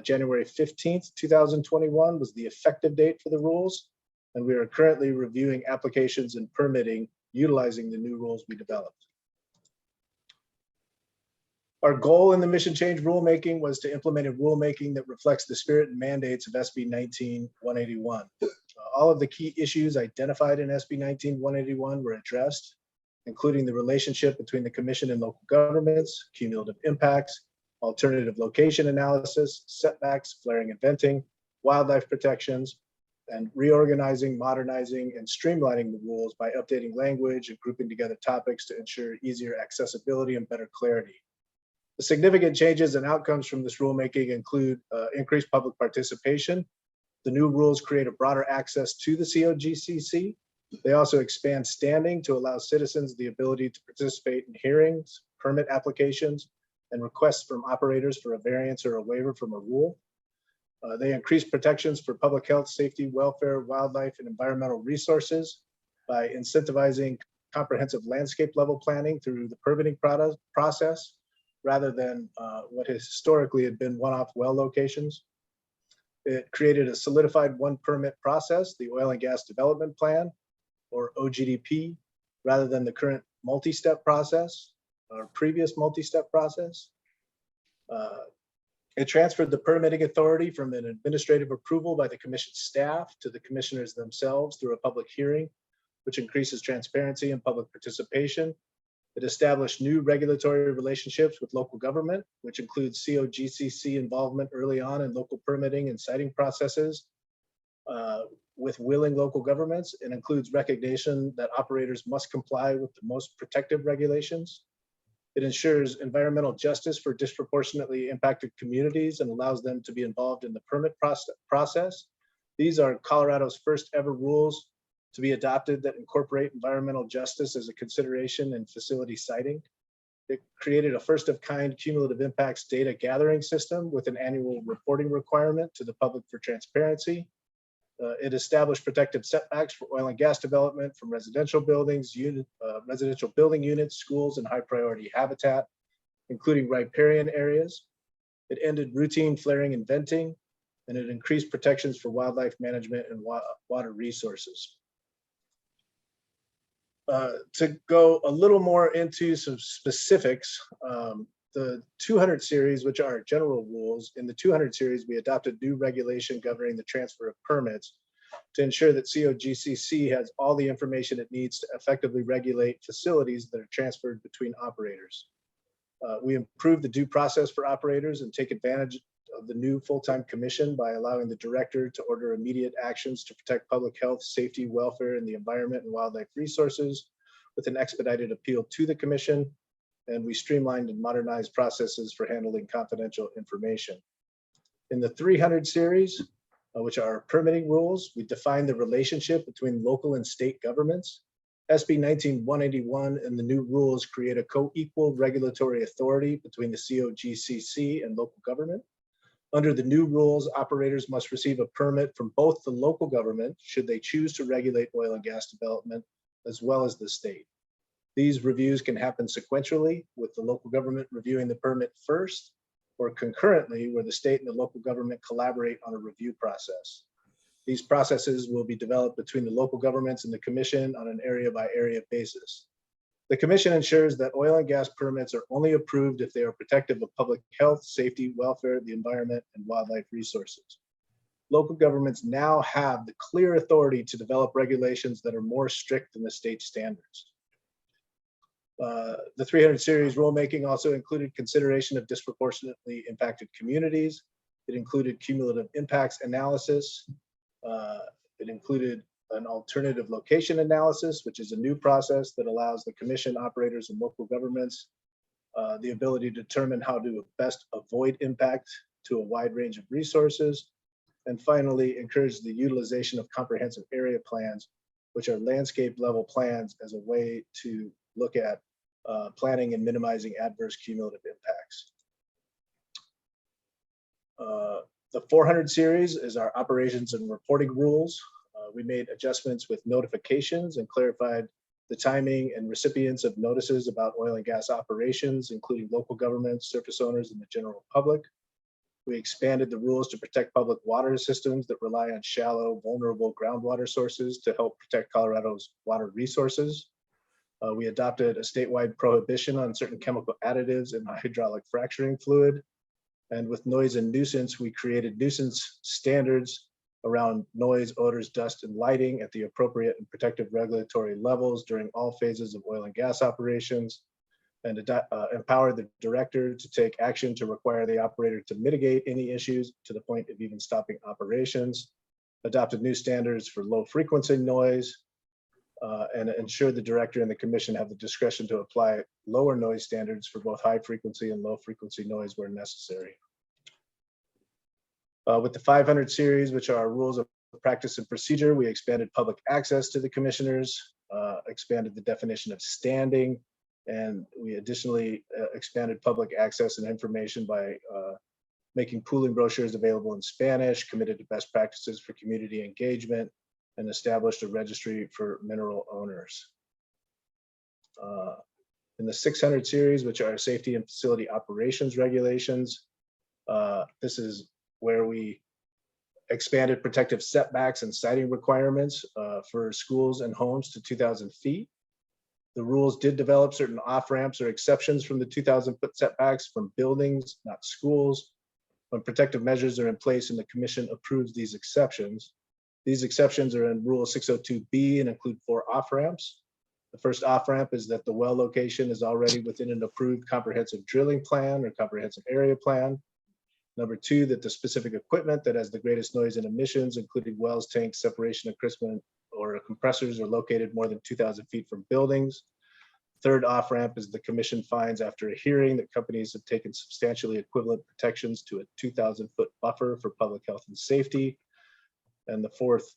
January 15th, 2021 was the effective date for the rules. And we are currently reviewing applications and permitting utilizing the new rules we developed. Our goal in the mission change rulemaking was to implement a rulemaking that reflects the spirit and mandates of SB 19-181. All of the key issues identified in SB 19-181 were addressed, including the relationship between the commission and local governments, cumulative impacts, alternative location analysis, setbacks, flaring and venting, wildlife protections, and reorganizing, modernizing, and streamlining the rules by updating language and grouping together topics to ensure easier accessibility and better clarity. The significant changes and outcomes from this rulemaking include increased public participation. The new rules create a broader access to the COGCC. They also expand standing to allow citizens the ability to participate in hearings, permit applications, and requests from operators for a variance or a waiver from a rule. They increase protections for public health, safety, welfare, wildlife, and environmental resources by incentivizing comprehensive landscape level planning through the permitting process, rather than what historically had been one-off well locations. It created a solidified one permit process, the Oil and Gas Development Plan, or OGDP, rather than the current multi-step process, or previous multi-step process. It transferred the permitting authority from an administrative approval by the commission staff to the commissioners themselves through a public hearing, which increases transparency and public participation. It established new regulatory relationships with local government, which includes COGCC involvement early on in local permitting and siting processes with willing local governments, and includes recognition that operators must comply with the most protective regulations. It ensures environmental justice for disproportionately impacted communities and allows them to be involved in the permit process. These are Colorado's first ever rules to be adopted that incorporate environmental justice as a consideration in facility siting. It created a first of kind cumulative impacts data gathering system with an annual reporting requirement to the public for transparency. It established protective setbacks for oil and gas development from residential buildings, residential building units, schools, and high priority habitat, including riparian areas. It ended routine flaring and venting, and it increased protections for wildlife management and water resources. To go a little more into some specifics, the 200 series, which are general rules, in the 200 series, we adopted new regulation governing the transfer of permits to ensure that COGCC has all the information it needs to effectively regulate facilities that are transferred between operators. We improved the due process for operators and take advantage of the new full-time commission by allowing the director to order immediate actions to protect public health, safety, welfare, and the environment and wildlife resources with an expedited appeal to the commission. And we streamlined and modernized processes for handling confidential information. In the 300 series, which are permitting rules, we define the relationship between local and state governments. SB 19-181 and the new rules create a co-equal regulatory authority between the COGCC and local government. Under the new rules, operators must receive a permit from both the local government, should they choose to regulate oil and gas development, as well as the state. These reviews can happen sequentially, with the local government reviewing the permit first, or concurrently, where the state and the local government collaborate on a review process. These processes will be developed between the local governments and the commission on an area by area basis. The commission ensures that oil and gas permits are only approved if they are protective of public health, safety, welfare, the environment, and wildlife resources. Local governments now have the clear authority to develop regulations that are more strict than the state standards. The 300 series rulemaking also included consideration of disproportionately impacted communities. It included cumulative impacts analysis. It included an alternative location analysis, which is a new process that allows the commission, operators, and local governments the ability to determine how to best avoid impact to a wide range of resources. And finally, encourage the utilization of comprehensive area plans, which are landscape level plans, as a way to look at planning and minimizing adverse cumulative impacts. The 400 series is our operations and reporting rules. We made adjustments with notifications and clarified the timing and recipients of notices about oil and gas operations, including local governments, surface owners, and the general public. We expanded the rules to protect public water systems that rely on shallow, vulnerable groundwater sources to help protect Colorado's water resources. We adopted a statewide prohibition on certain chemical additives in hydraulic fracturing fluid. And with noise and nuisance, we created nuisance standards around noise, odors, dust, and lighting at the appropriate and protective regulatory levels during all phases of oil and gas operations, and empowered the director to take action to require the operator to mitigate any issues to the point of even stopping operations, adopted new standards for low frequency noise, and ensure the director and the commission have the discretion to apply lower noise standards for both high frequency and low frequency noise where necessary. With the 500 series, which are our rules of practice and procedure, we expanded public access to the commissioners, expanded the definition of standing, and we additionally expanded public access and information by making pooling brochures available in Spanish, committed to best practices for community engagement, and established a registry for mineral owners. In the 600 series, which are safety and facility operations regulations, this is where we expanded protective setbacks and siting requirements for schools and homes to 2,000 feet. The rules did develop certain off-ramps or exceptions from the 2,000-foot setbacks from buildings, not schools, when protective measures are in place and the commission approves these exceptions. These exceptions are in Rule 602B and include 4 off-ramps. The first off-ramp is that the well location is already within an approved comprehensive drilling plan or comprehensive area plan. Number 2, that the specific equipment that has the greatest noise and emissions, including wells, tanks, separation equipment, or compressors, are located more than 2,000 feet from buildings. Third off-ramp is the commission finds after a hearing that companies have taken substantially equivalent protections to a 2,000-foot buffer for public health and safety. And the fourth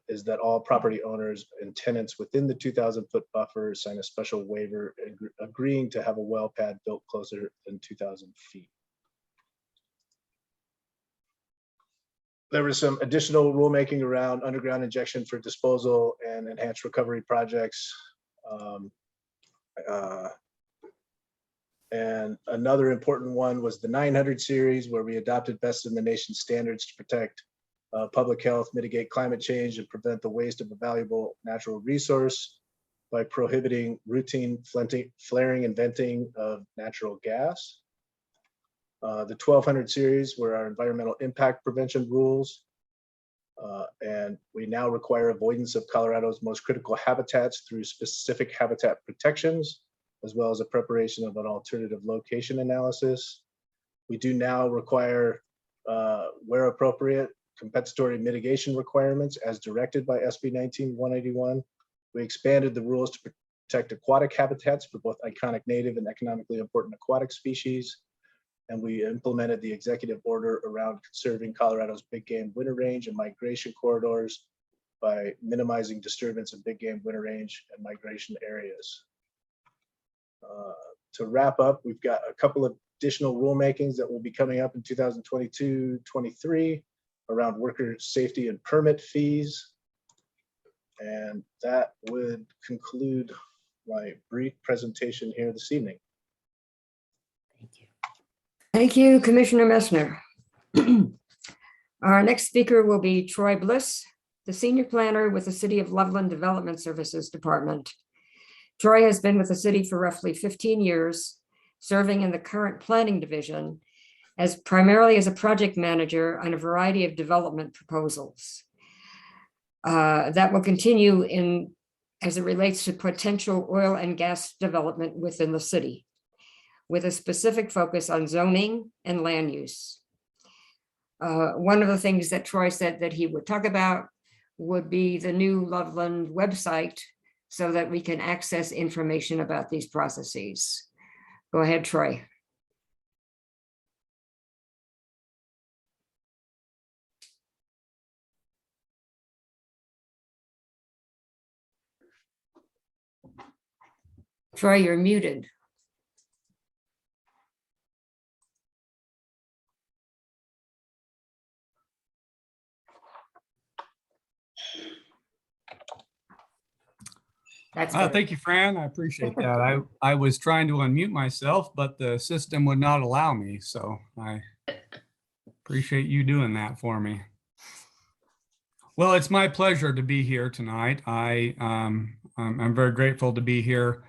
is that all property owners and tenants within the 2,000-foot buffer sign a special waiver agreeing to have a well pad built closer than 2,000 feet. There was some additional rulemaking around underground injection for disposal and enhanced recovery projects. And another important one was the 900 series, where we adopted best in the nation standards to protect public health, mitigate climate change, and prevent the waste of a valuable natural resource by prohibiting routine flaring and venting of natural gas. The 1200 series were our environmental impact prevention rules. And we now require avoidance of Colorado's most critical habitats through specific habitat protections, as well as a preparation of an alternative location analysis. We do now require, where appropriate, compensatory mitigation requirements as directed by SB 19-181. We expanded the rules to protect aquatic habitats for both iconic native and economically important aquatic species. And we implemented the executive order around conserving Colorado's big game winter range and migration corridors by minimizing disturbance of big game winter range and migration areas. To wrap up, we've got a couple of additional rulemakings that will be coming up in 2022-23 around worker safety and permit fees. And that would conclude my brief presentation here this evening. Thank you. Thank you, Commissioner Messner. Our next speaker will be Troy Bliss, the Senior Planner with the City of Loveland Development Services Department. Troy has been with the city for roughly 15 years, serving in the current planning division as primarily as a project manager on a variety of development proposals. That will continue as it relates to potential oil and gas development within the city, with a specific focus on zoning and land use. One of the things that Troy said that he would talk about would be the new Loveland website so that we can access information about these processes. Go ahead, Troy. Troy, you're muted. That's better. Thank you, Fran. I appreciate that. I was trying to unmute myself, but the system would not allow me. So I appreciate you doing that for me. Well, it's my pleasure to be here tonight. I'm very grateful to be here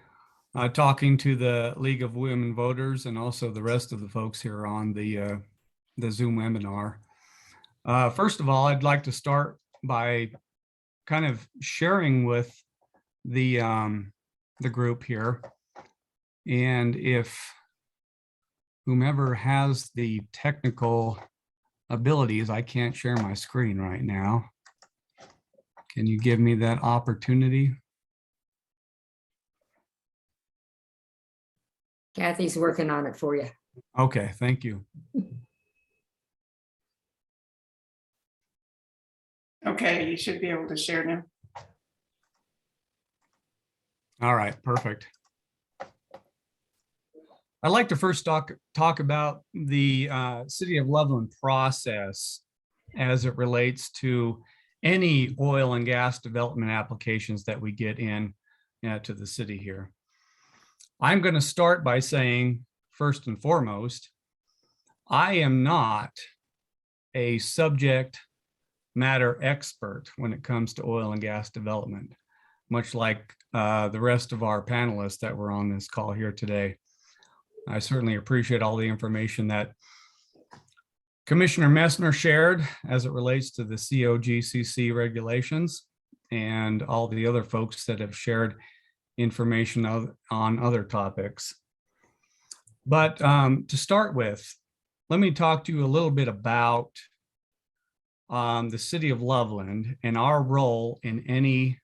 talking to the League of Women Voters and also the rest of the folks here on the Zoom webinar. First of all, I'd like to start by kind of sharing with the group here, and if whomever has the technical abilities, I can't share my screen right now. Can you give me that opportunity? Kathy's working on it for you. Okay, thank you. Okay, you should be able to share now. All right, perfect. I'd like to first talk about the City of Loveland process as it relates to any oil and gas development applications that we get in to the city here. I'm going to start by saying, first and foremost, I am not a subject matter expert when it comes to oil and gas development, much like the rest of our panelists that were on this call here today. I certainly appreciate all the information that Commissioner Messner shared as it relates to the COGCC regulations and all the other folks that have shared information on other topics. But to start with, let me talk to you a little bit about the City of Loveland and our role in any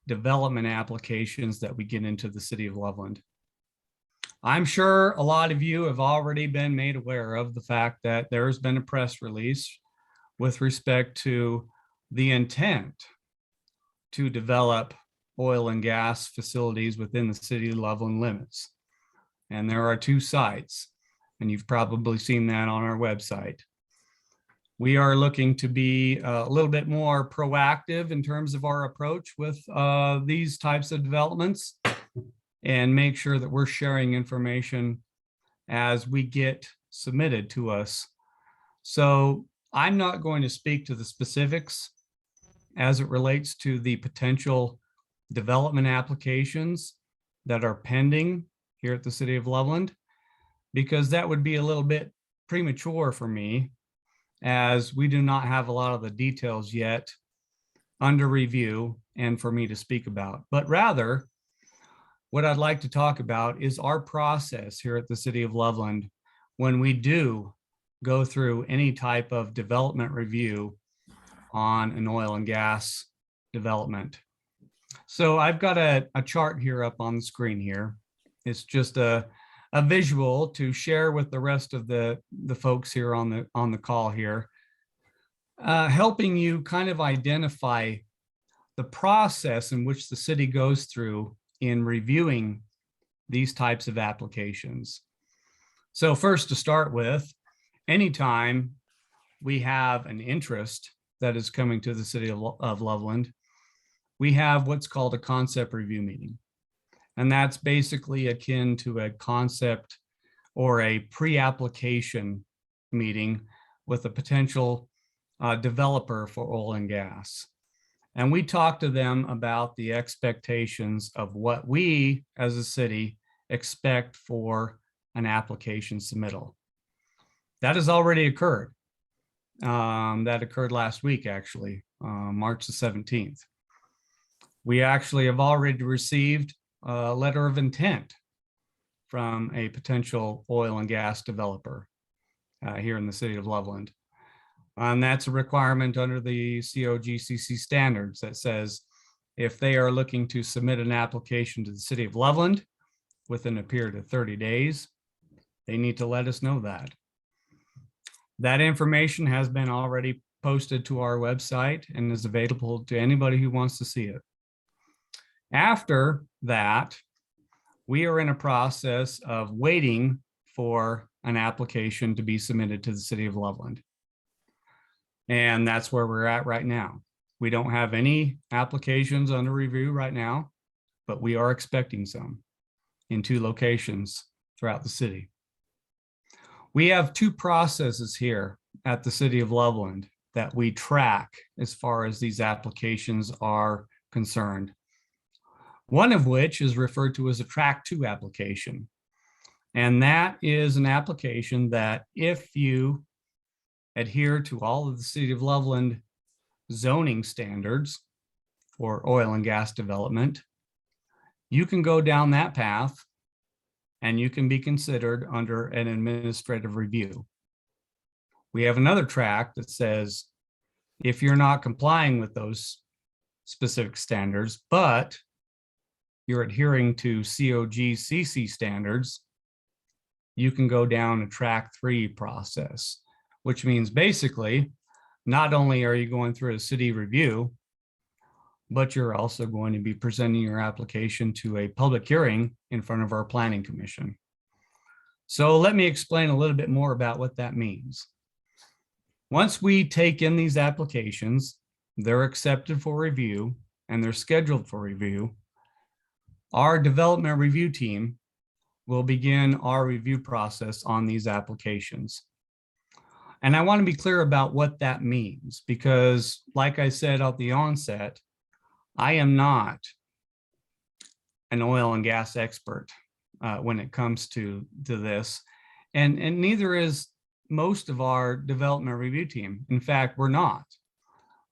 development applications that we get into the City of Loveland. I'm sure a lot of you have already been made aware of the fact that there has been a press release with respect to the intent to develop oil and gas facilities within the City of Loveland limits. And there are two sites, and you've probably seen that on our website. We are looking to be a little bit more proactive in terms of our approach with these types of developments and make sure that we're sharing information as we get submitted to us. So I'm not going to speak to the specifics as it relates to the potential development applications that are pending here at the City of Loveland, because that would be a little bit premature for me, as we do not have a lot of the details yet under review and for me to speak about. But rather, what I'd like to talk about is our process here at the City of Loveland when we do go through any type of development review on an oil and gas development. So I've got a chart here up on the screen here. It's just a visual to share with the rest of the folks here on the call here, helping you kind of identify the process in which the city goes through in reviewing these types of applications. So first, to start with, anytime we have an interest that is coming to the City of Loveland, we have what's called a concept review meeting. And that's basically akin to a concept or a pre-application meeting with a potential developer for oil and gas. And we talk to them about the expectations of what we as a city expect for an application submittal. That has already occurred. That occurred last week, actually, March the 17th. We actually have already received a letter of intent from a potential oil and gas developer here in the city of Loveland. And that's a requirement under the COGCC standards that says if they are looking to submit an application to the city of Loveland within a period of 30 days, they need to let us know that. That information has been already posted to our website and is available to anybody who wants to see it. After that, we are in a process of waiting for an application to be submitted to the city of Loveland. And that's where we're at right now. We don't have any applications under review right now, but we are expecting some in 2 locations throughout the city. We have 2 processes here at the city of Loveland that we track as far as these applications are concerned. One of which is referred to as a Track 2 application. And that is an application that if you adhere to all of the city of Loveland zoning standards for oil and gas development, you can go down that path and you can be considered under an administrative review. We have another track that says, if you're not complying with those specific standards, but you're adhering to COGCC standards, you can go down a Track 3 process, which means basically, not only are you going through a city review, but you're also going to be presenting your application to a public hearing in front of our planning commission. So let me explain a little bit more about what that means. Once we take in these applications, they're accepted for review and they're scheduled for review. Our development review team will begin our review process on these applications. And I want to be clear about what that means, because like I said at the onset, I am not an oil and gas expert when it comes to this, and neither is most of our development review team. In fact, we're not.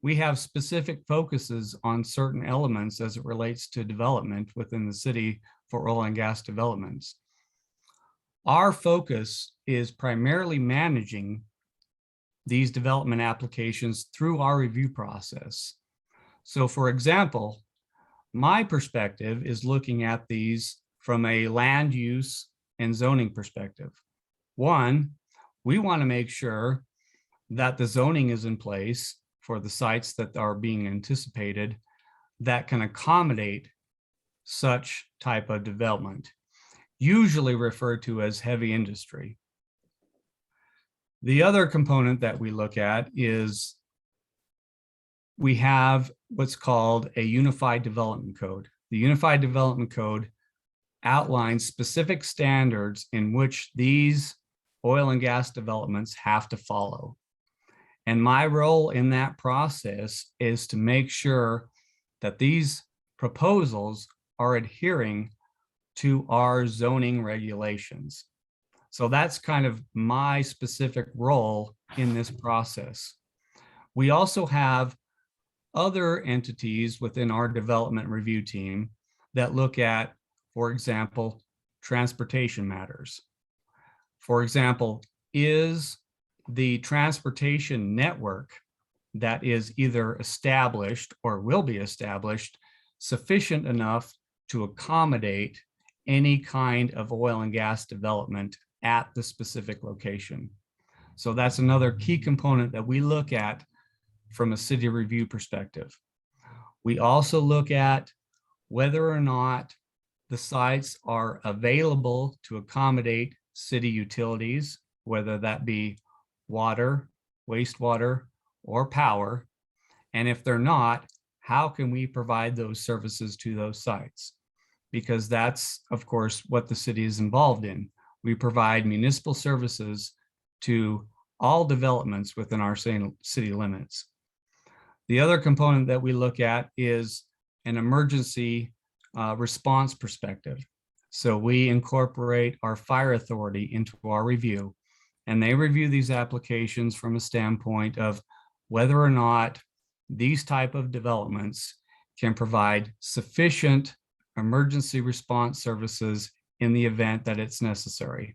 We have specific focuses on certain elements as it relates to development within the city for oil and gas developments. Our focus is primarily managing these development applications through our review process. So for example, my perspective is looking at these from a land use and zoning perspective. One, we want to make sure that the zoning is in place for the sites that are being anticipated that can accommodate such type of development, usually referred to as heavy industry. The other component that we look at is we have what's called a Unified Development Code. The Unified Development Code outlines specific standards in which these oil and gas developments have to follow. And my role in that process is to make sure that these proposals are adhering to our zoning regulations. So that's kind of my specific role in this process. We also have other entities within our development review team that look at, for example, transportation matters. For example, is the transportation network that is either established or will be established sufficient enough to accommodate any kind of oil and gas development at the specific location? So that's another key component that we look at from a city review perspective. We also look at whether or not the sites are available to accommodate city utilities, whether that be water, wastewater, or power. And if they're not, how can we provide those services to those sites? Because that's, of course, what the city is involved in. We provide municipal services to all developments within our city limits. The other component that we look at is an emergency response perspective. So we incorporate our fire authority into our review, and they review these applications from a standpoint of whether or not these type of developments can provide sufficient emergency response services in the event that it's necessary.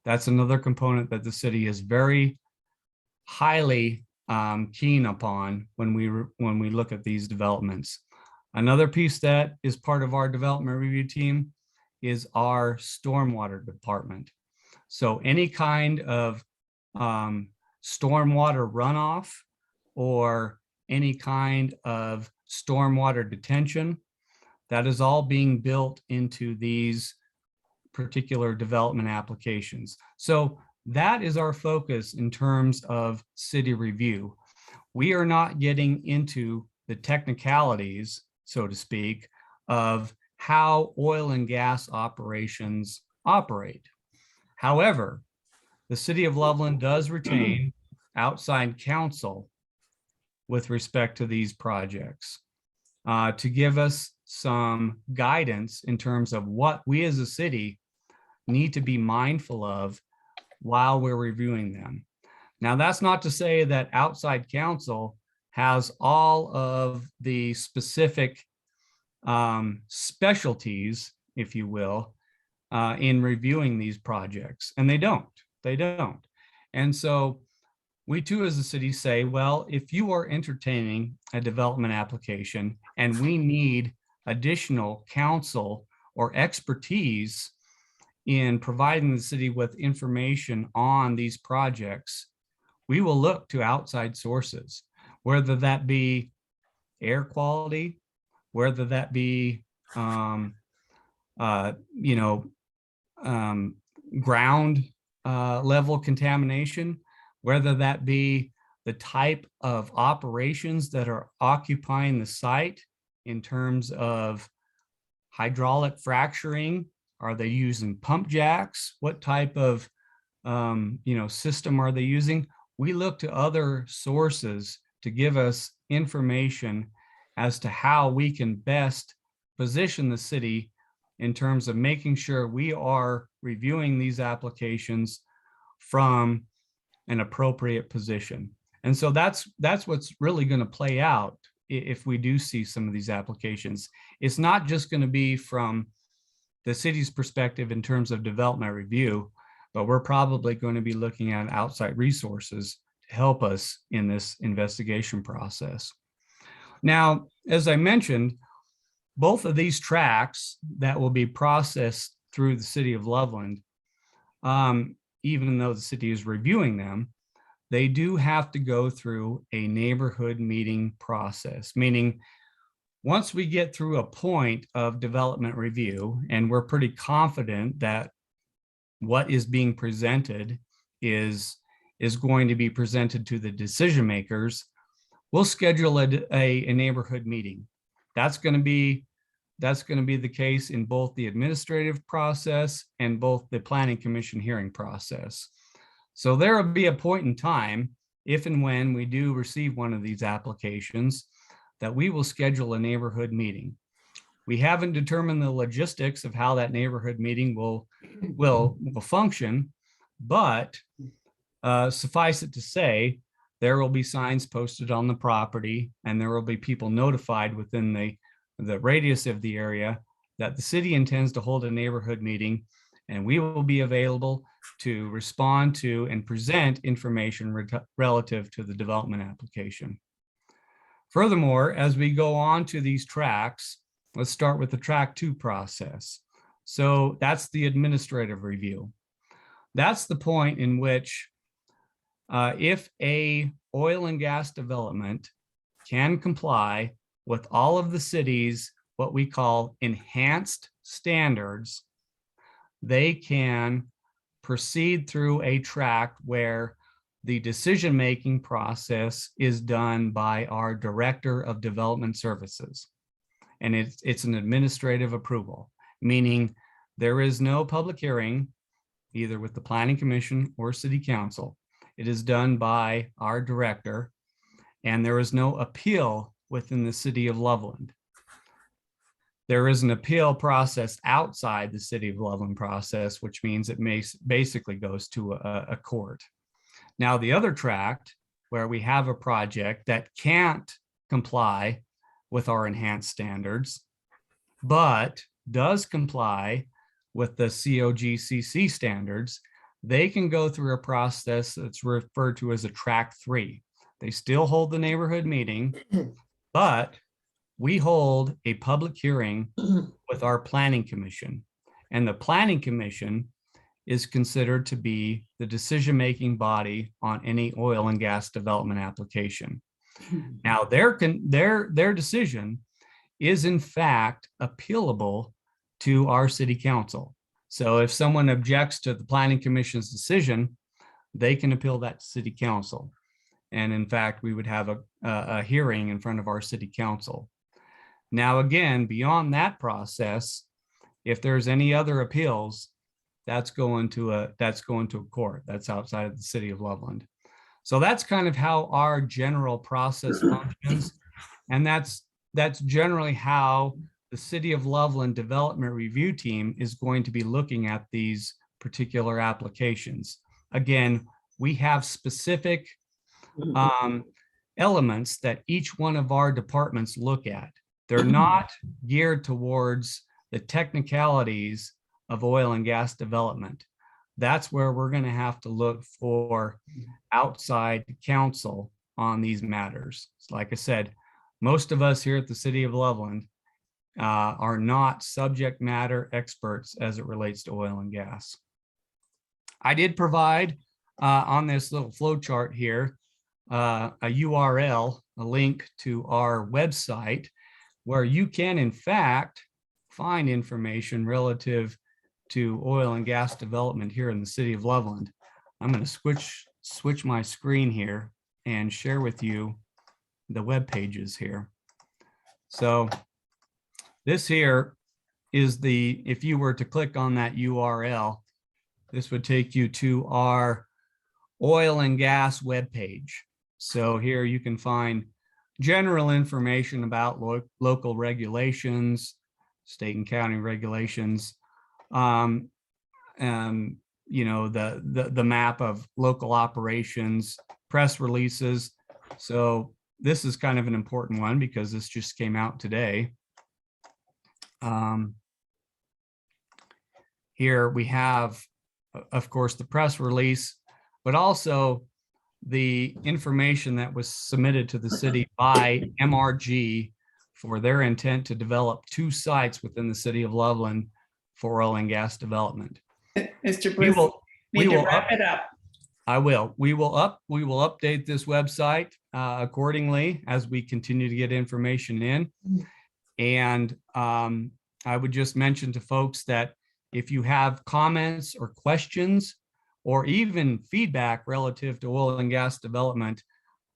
That's another component that the city is very highly keen upon when we look at these developments. Another piece that is part of our development review team is our stormwater department. So any kind of stormwater runoff or any kind of stormwater detention, that is all being built into these particular development applications. So that is our focus in terms of city review. We are not getting into the technicalities, so to speak, of how oil and gas operations operate. However, the city of Loveland does retain outside counsel with respect to these projects to give us some guidance in terms of what we as a city need to be mindful of while we're reviewing them. Now, that's not to say that outside counsel has all of the specific specialties, if you will, in reviewing these projects, and they don't. And so we too as a city say, well, if you are entertaining a development application and we need additional counsel or expertise in providing the city with information on these projects, we will look to outside sources, whether that be air quality, whether that be ground level contamination, whether that be the type of operations that are occupying the site in terms of hydraulic fracturing. Are they using pump jacks? What type of system are they using? We look to other sources to give us information as to how we can best position the city in terms of making sure we are reviewing these applications from an appropriate position. And so that's what's really going to play out if we do see some of these applications. It's not just going to be from the city's perspective in terms of development review, but we're probably going to be looking at outside resources to help us in this investigation process. Now, as I mentioned, both of these tracks that will be processed through the city of Loveland, even though the city is reviewing them, they do have to go through a neighborhood meeting process, meaning once we get through a point of development review, and we're pretty confident that what is being presented is going to be presented to the decision makers, we'll schedule a neighborhood meeting. That's going to be the case in both the administrative process and both the planning commission hearing process. So there will be a point in time, if and when we do receive one of these applications, that we will schedule a neighborhood meeting. We haven't determined the logistics of how that neighborhood meeting will function, but suffice it to say, there will be signs posted on the property, and there will be people notified within the radius of the area that the city intends to hold a neighborhood meeting, and we will be available to respond to and present information relative to the development application. Furthermore, as we go on to these tracks, let's start with the track 2 process. So that's the administrative review. That's the point in which if a oil and gas development can comply with all of the city's what we call enhanced standards, they can proceed through a track where the decision-making process is done by our Director of Development Services. And it's an administrative approval, meaning there is no public hearing either with the Planning Commission or City Council. It is done by our director, and there is no appeal within the City of Loveland. There is an appeal process outside the City of Loveland process, which means it basically goes to a court. Now, the other tract where we have a project that can't comply with our enhanced standards, but does comply with the COGCC standards, they can go through a process that's referred to as a tract 3. They still hold the neighborhood meeting, but we hold a public hearing with our Planning Commission. And the Planning Commission is considered to be the decision-making body on any oil and gas development application. Now, their decision is in fact appealable to our City Council. So if someone objects to the Planning Commission's decision, they can appeal that to City Council. And in fact, we would have a hearing in front of our City Council. Now, again, beyond that process, if there's any other appeals, that's going to a court. That's outside of the City of Loveland. So that's kind of how our general process functions. And that's generally how the City of Loveland Development Review Team is going to be looking at these particular applications. Again, we have specific elements that each one of our departments look at. They're not geared towards the technicalities of oil and gas development. That's where we're going to have to look for outside counsel on these matters. Like I said, most of us here at the City of Loveland are not subject matter experts as it relates to oil and gas. I did provide on this little flow chart here a URL, a link to our website, where you can in fact find information relative to oil and gas development here in the City of Loveland. I'm going to switch my screen here and share with you the web pages here. So this here is if you were to click on that URL, this would take you to our oil and gas web page. So here you can find general information about local regulations, state and county regulations, you know, the map of local operations, press releases. So this is kind of an important one because this just came out today. Here we have, of course, the press release, but also the information that was submitted to the city by MRG for their intent to develop 2 sites within the City of Loveland for oil and gas development. Mr. Bliss, we will wrap it up. I will. We will update this website accordingly as we continue to get information in. And I would just mention to folks that if you have comments or questions or even feedback relative to oil and gas development,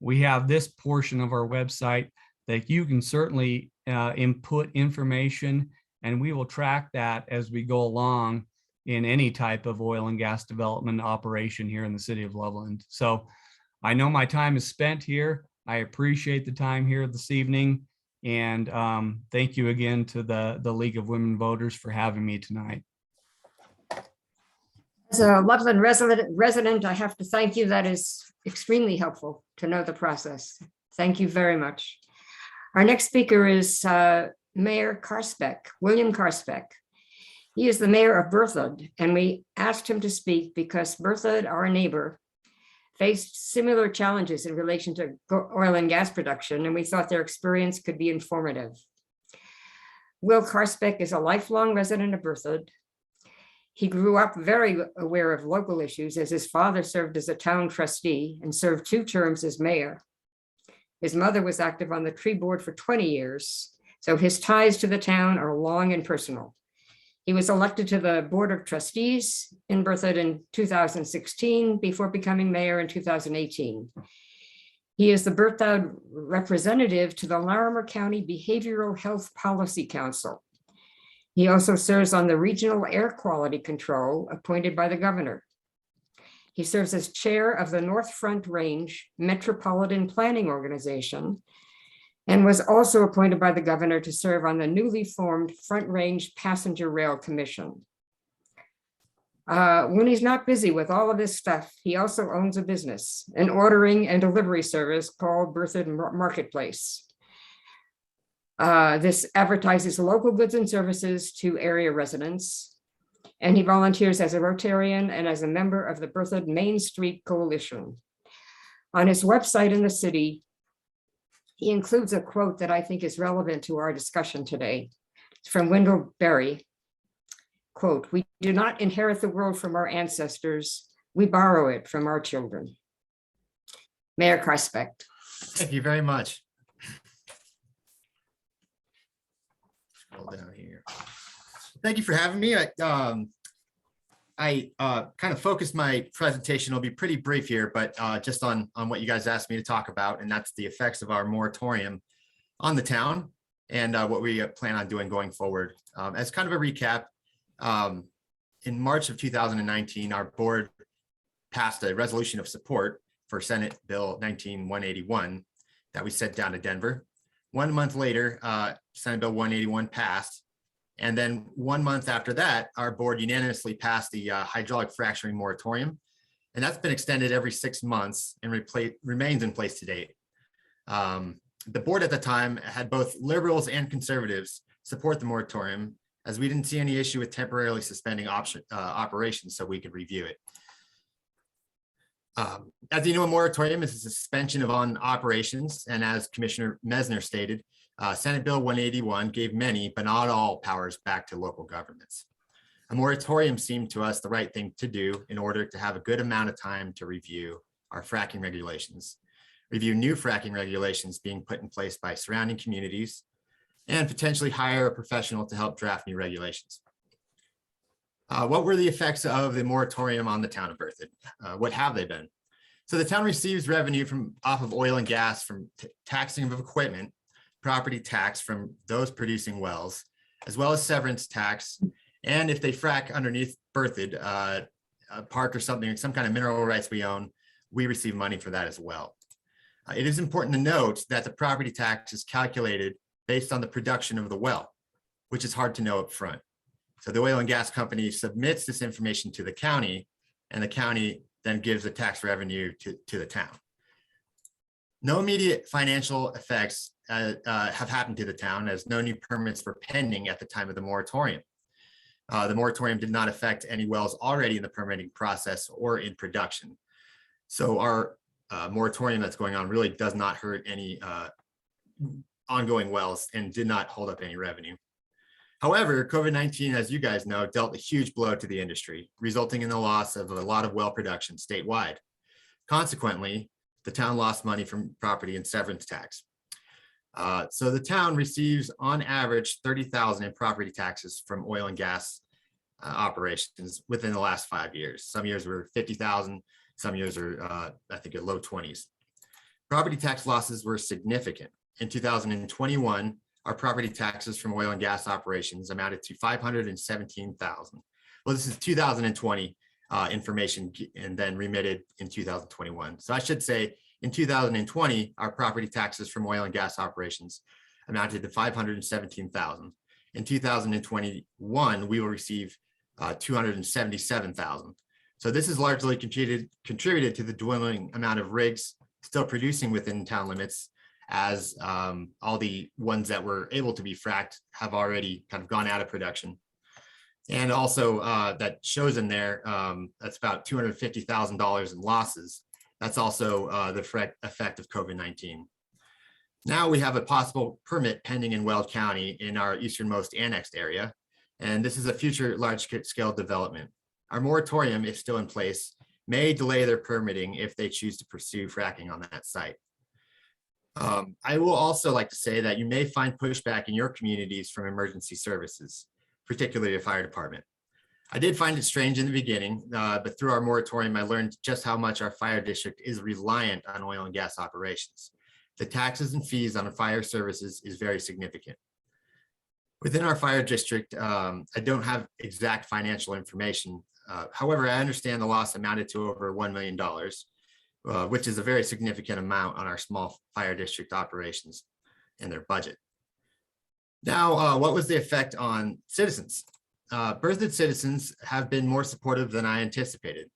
we have this portion of our website that you can certainly input information, and we will track that as we go along in any type of oil and gas development operation here in the City of Loveland. So I know my time is spent here. I appreciate the time here this evening. And thank you again to the League of Women Voters for having me tonight. As a Loveland resident, I have to thank you. That is extremely helpful to know the process. Thank you very much. Our next speaker is Mayor Karspeck, William Karspeck. He is the mayor of Berthoud, and we asked him to speak because Berthoud, our neighbor, faced similar challenges in relation to oil and gas production, and we thought their experience could be informative. Will Karspeck is a lifelong resident of Berthoud. He grew up very aware of local issues as his father served as a town trustee and served 2 terms as mayor. His mother was active on the tree board for 20 years, so his ties to the town are long and personal. He was elected to the Board of Trustees in Berthoud in 2016 before becoming mayor in 2018. He is the Berthoud representative to the Larimer County Behavioral Health Policy Council. He also serves on the Regional Air Quality Control appointed by the governor. He serves as chair of the North Front Range Metropolitan Planning Organization and was also appointed by the governor to serve on the newly formed Front Range Passenger Rail Commission. When he's not busy with all of this stuff, he also owns a business, an ordering and delivery service called Berthoud Marketplace. This advertises local goods and services to area residents, and he volunteers as a Rotarian and as a member of the Berthoud Main Street Coalition. On his website in the city, he includes a quote that I think is relevant to our discussion today. It's from Wendell Berry. Quote, "We do not inherit the world from our ancestors, we borrow it from our children." Mayor Karspeck. Thank you very much. Scroll down here. Thank you for having me. I kind of focused my presentation. It'll be pretty brief here, but just on what you guys asked me to talk about, and that's the effects of our moratorium on the town and what we plan on doing going forward. As kind of a recap, in March of 2019, our board passed a resolution of support for Senate Bill 19-181 that we sent down to Denver. 1 month later, Senate Bill 181 passed. And then 1 month after that, our board unanimously passed the hydraulic fracturing moratorium. And that's been extended every 6 months and remains in place to date. The board at the time had both liberals and conservatives support the moratorium, as we didn't see any issue with temporarily suspending operations, so we could review it. As you know, a moratorium is a suspension of on operations, and as Commissioner Messner stated, Senate Bill 181 gave many, but not all, powers back to local governments. A moratorium seemed to us the right thing to do in order to have a good amount of time to review our fracking regulations, review new fracking regulations being put in place by surrounding communities, and potentially hire a professional to help draft new regulations. What were the effects of the moratorium on the town of Berthoud? What have they been? So the town receives revenue off of oil and gas from taxing of equipment, property tax from those producing wells, as well as severance tax. And if they frack underneath Berthoud, a park or something, some kind of mineral rights we own, we receive money for that as well. It is important to note that the property tax is calculated based on the production of the well, which is hard to know up front. So the oil and gas company submits this information to the county, and the county then gives the tax revenue to the town. No immediate financial effects have happened to the town, as no new permits were pending at the time of the moratorium. The moratorium did not affect any wells already in the permitting process or in production. So our moratorium that's going on really does not hurt any ongoing wells and did not hold up any revenue. However, COVID-19, as you guys know, dealt a huge blow to the industry, resulting in the loss of a lot of well production statewide. Consequently, the town lost money from property and severance tax. So the town receives on average $30,000 in property taxes from oil and gas operations within the last 5 years. Some years were $50,000, some years are I think at low 20s. Property tax losses were significant. In 2021, our property taxes from oil and gas operations amounted to $517,000. Well, this is 2020 information and then remitted in 2021. So I should say in 2020, our property taxes from oil and gas operations amounted to $517,000. In 2021, we will receive $277,000. So this is largely contributed to the dwindling amount of rigs still producing within town limits, as all the ones that were able to be fracked have already kind of gone out of production. And also that shows in there, that's about $250,000 in losses. That's also the effect of COVID-19. Now we have a possible permit pending in Weld County in our easternmost annexed area. And this is a future large scale development. Our moratorium, if still in place, may delay their permitting if they choose to pursue fracking on that site. I will also like to say that you may find pushback in your communities from emergency services. particularly the fire department. I did find it strange in the beginning, but through our moratorium, I learned just how much our fire district is reliant on oil and gas operations. The taxes and fees on fire services is very significant. Within our fire district, I don't have exact financial information. However, I understand the loss amounted to over $1 million, which is a very significant amount on our small fire district operations and their budget. Now, what was the effect on citizens? Berthoud citizens have been more supportive than I anticipated.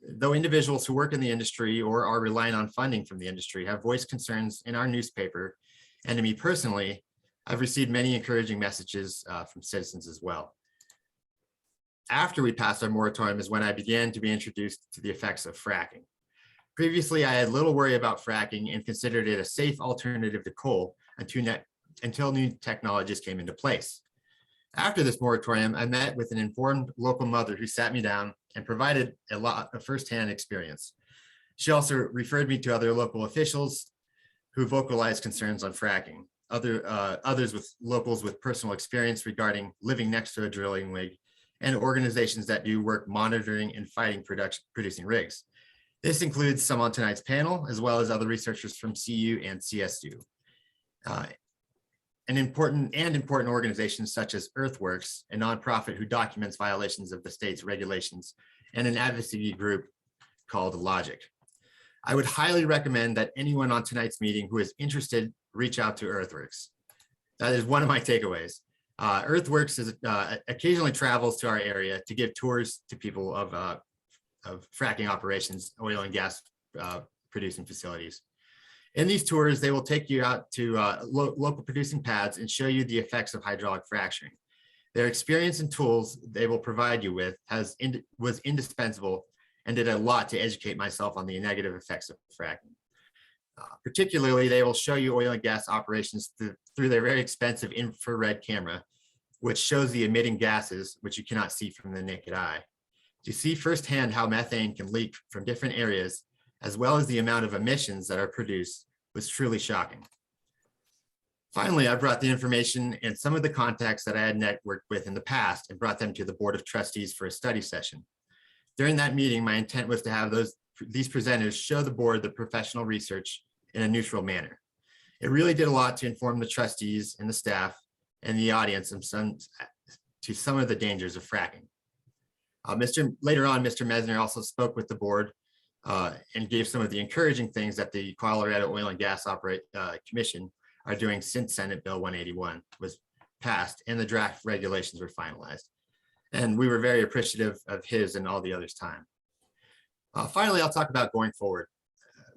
Though individuals who work in the industry or are relying on funding from the industry have voiced concerns in our newspaper, and to me personally, I've received many encouraging messages from citizens as well. After we passed our moratorium is when I began to be introduced to the effects of fracking. Previously, I had little worry about fracking and considered it a safe alternative to coal until new technologies came into place. After this moratorium, I met with an informed local mother who sat me down and provided a lot of firsthand experience. She also referred me to other local officials who vocalized concerns on fracking, others with locals with personal experience regarding living next to a drilling rig, and organizations that do work monitoring and fighting producing rigs. This includes some on tonight's panel, as well as other researchers from CU and CSU. Important organizations such as Earthworks, a nonprofit who documents violations of the state's regulations, and an advocacy group called Logic. I would highly recommend that anyone on tonight's meeting who is interested reach out to Earthworks. That is one of my takeaways. Earthworks occasionally travels to our area to give tours to people of fracking operations, oil and gas producing facilities. In these tours, they will take you out to local producing pads and show you the effects of hydraulic fracturing. Their experience and tools they will provide you with was indispensable and did a lot to educate myself on the negative effects of fracking. Particularly, they will show you oil and gas operations through their very expensive infrared camera, which shows the emitting gases, which you cannot see from the naked eye. To see firsthand how methane can leak from different areas, as well as the amount of emissions that are produced, was truly shocking. Finally, I brought the information and some of the contacts that I had networked with in the past and brought them to the Board of Trustees for a study session. During that meeting, my intent was to have these presenters show the board the professional research in a neutral manner. It really did a lot to inform the trustees and the staff and the audience to some of the dangers of fracking. Later on, Mr. Messner also spoke with the board and gave some of the encouraging things that the Colorado Oil and Gas Commission are doing since Senate Bill 181 was passed and the draft regulations were finalized. And we were very appreciative of his and all the others' time. Finally, I'll talk about going forward.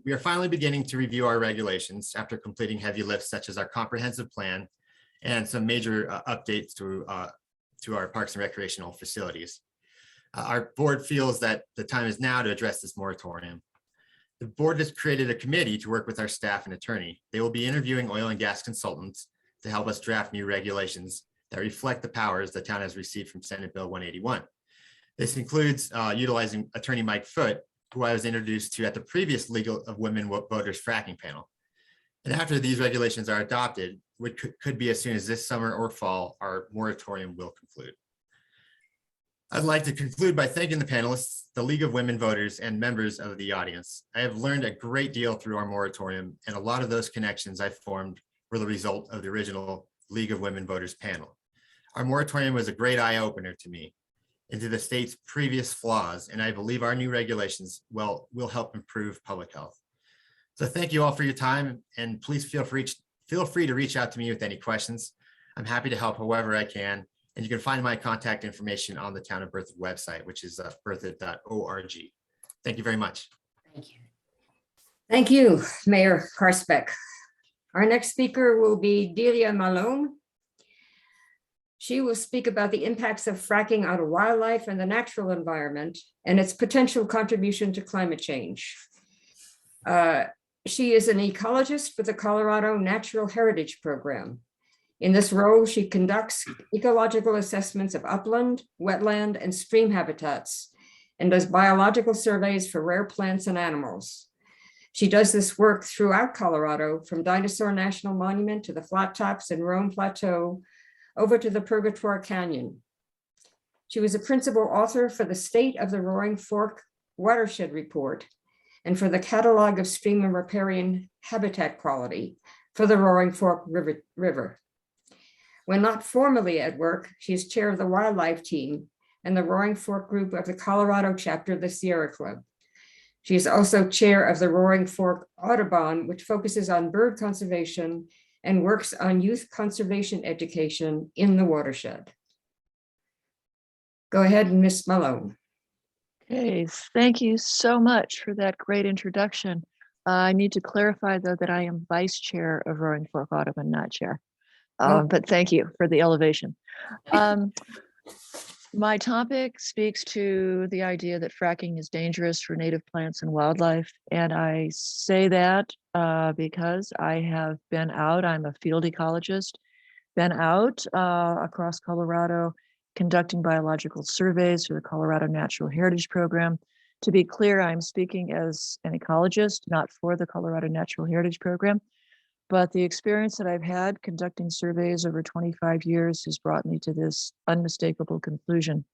We are finally beginning to review our regulations after completing heavy lifts such as our comprehensive plan and some major updates to our parks and recreational facilities. Our board feels that the time is now to address this moratorium. The board has created a committee to work with our staff and attorney. They will be interviewing oil and gas consultants to help us draft new regulations that reflect the powers the town has received from Senate Bill 181. This includes utilizing attorney Mike Foote, who I was introduced to at the previous League of Women Voters fracking panel. And after these regulations are adopted, which could be as soon as this summer or fall, our moratorium will conclude. I'd like to conclude by thanking the panelists, the League of Women Voters, and members of the audience. I have learned a great deal through our moratorium, and a lot of those connections I formed were the result of the original League of Women Voters panel. Our moratorium was a great eye-opener to me into the state's previous flaws, and I believe our new regulations will help improve public health. So thank you all for your time, and please feel free to reach out to me with any questions. I'm happy to help however I can. And you can find my contact information on the Town of Berthoud website, which is berthoud.org. Thank you very much. Thank you. Thank you, Mayor Karspeck. Our next speaker will be Delia Malone. She will speak about the impacts of fracking on wildlife and the natural environment and its potential contribution to climate change. She is an ecologist for the Colorado Natural Heritage Program. In this role, she conducts ecological assessments of upland, wetland, and stream habitats, and does biological surveys for rare plants and animals. She does this work throughout Colorado, from Dinosaur National Monument to the Flat Tops and Rome Plateau, over to the Purgatoire Canyon. She was a principal author for the State of the Roaring Fork Watershed Report and for the Catalog of Stream and Riparian Habitat Quality for the Roaring Fork River. When not formally at work, she is chair of the wildlife team and the Roaring Fork group of the Colorado chapter of the Sierra Club. She is also chair of the Roaring Fork Audubon, which focuses on bird conservation and works on youth conservation education in the watershed. Go ahead, Ms. Malone. Okay, thank you so much for that great introduction. I need to clarify, though, that I am vice chair of Roaring Fork Audubon, not chair. But thank you for the elevation. My topic speaks to the idea that fracking is dangerous for native plants and wildlife. And I say that because I have been out, I'm a field ecologist, been out across Colorado conducting biological surveys for the Colorado Natural Heritage Program. To be clear, I'm speaking as an ecologist, not for the Colorado Natural Heritage Program. But the experience that I've had conducting surveys over 25 years has brought me to this unmistakable conclusion.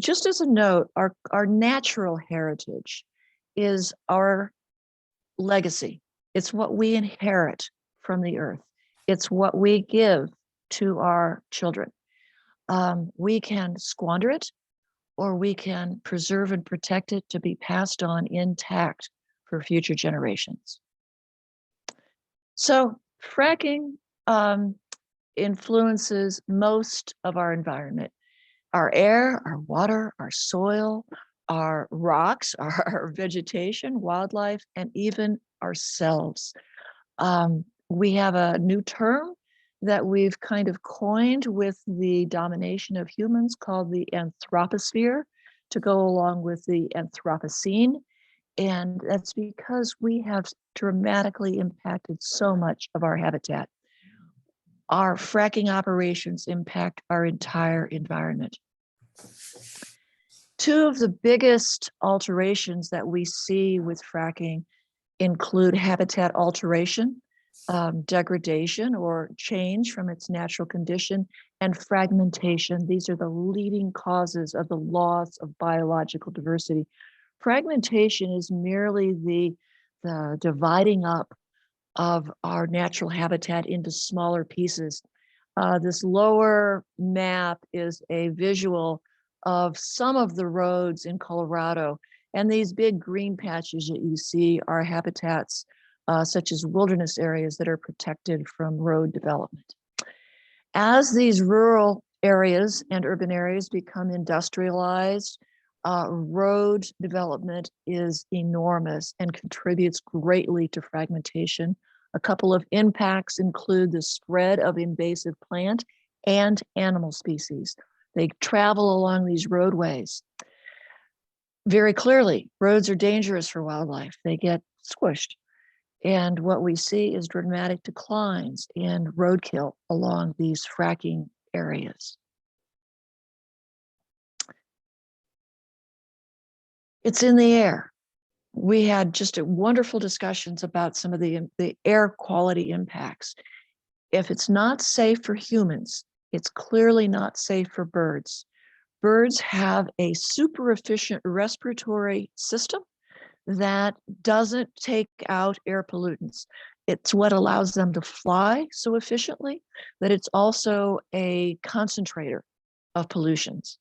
Just as a note, our natural heritage is our legacy. It's what we inherit from the earth. It's what we give to our children. We can squander it, or we can preserve and protect it to be passed on intact for future generations. So fracking influences most of our environment, our air, our water, our soil, our rocks, our vegetation, wildlife, and even ourselves. We have a new term that we've kind of coined with the domination of humans called the anthroposphere to go along with the Anthropocene. And that's because we have dramatically impacted so much of our habitat. Our fracking operations impact our entire environment. Two of the biggest alterations that we see with fracking include habitat alteration, degradation or change from its natural condition, and fragmentation. These are the leading causes of the loss of biological diversity. Fragmentation is merely the dividing up of our natural habitat into smaller pieces. This lower map is a visual of some of the roads in Colorado. And these big green patches that you see are habitats such as wilderness areas that are protected from road development. As these rural areas and urban areas become industrialized, road development is enormous and contributes greatly to fragmentation. A couple of impacts include the spread of invasive plant and animal species. They travel along these roadways. Very clearly, roads are dangerous for wildlife. They get squished. And what we see is dramatic declines in roadkill along these fracking areas. It's in the air. We had just wonderful discussions about some of the air quality impacts. If it's not safe for humans, it's clearly not safe for birds. Birds have a super efficient respiratory system that doesn't take out air pollutants. It's what allows them to fly so efficiently, that it's also a concentrator of pollutions.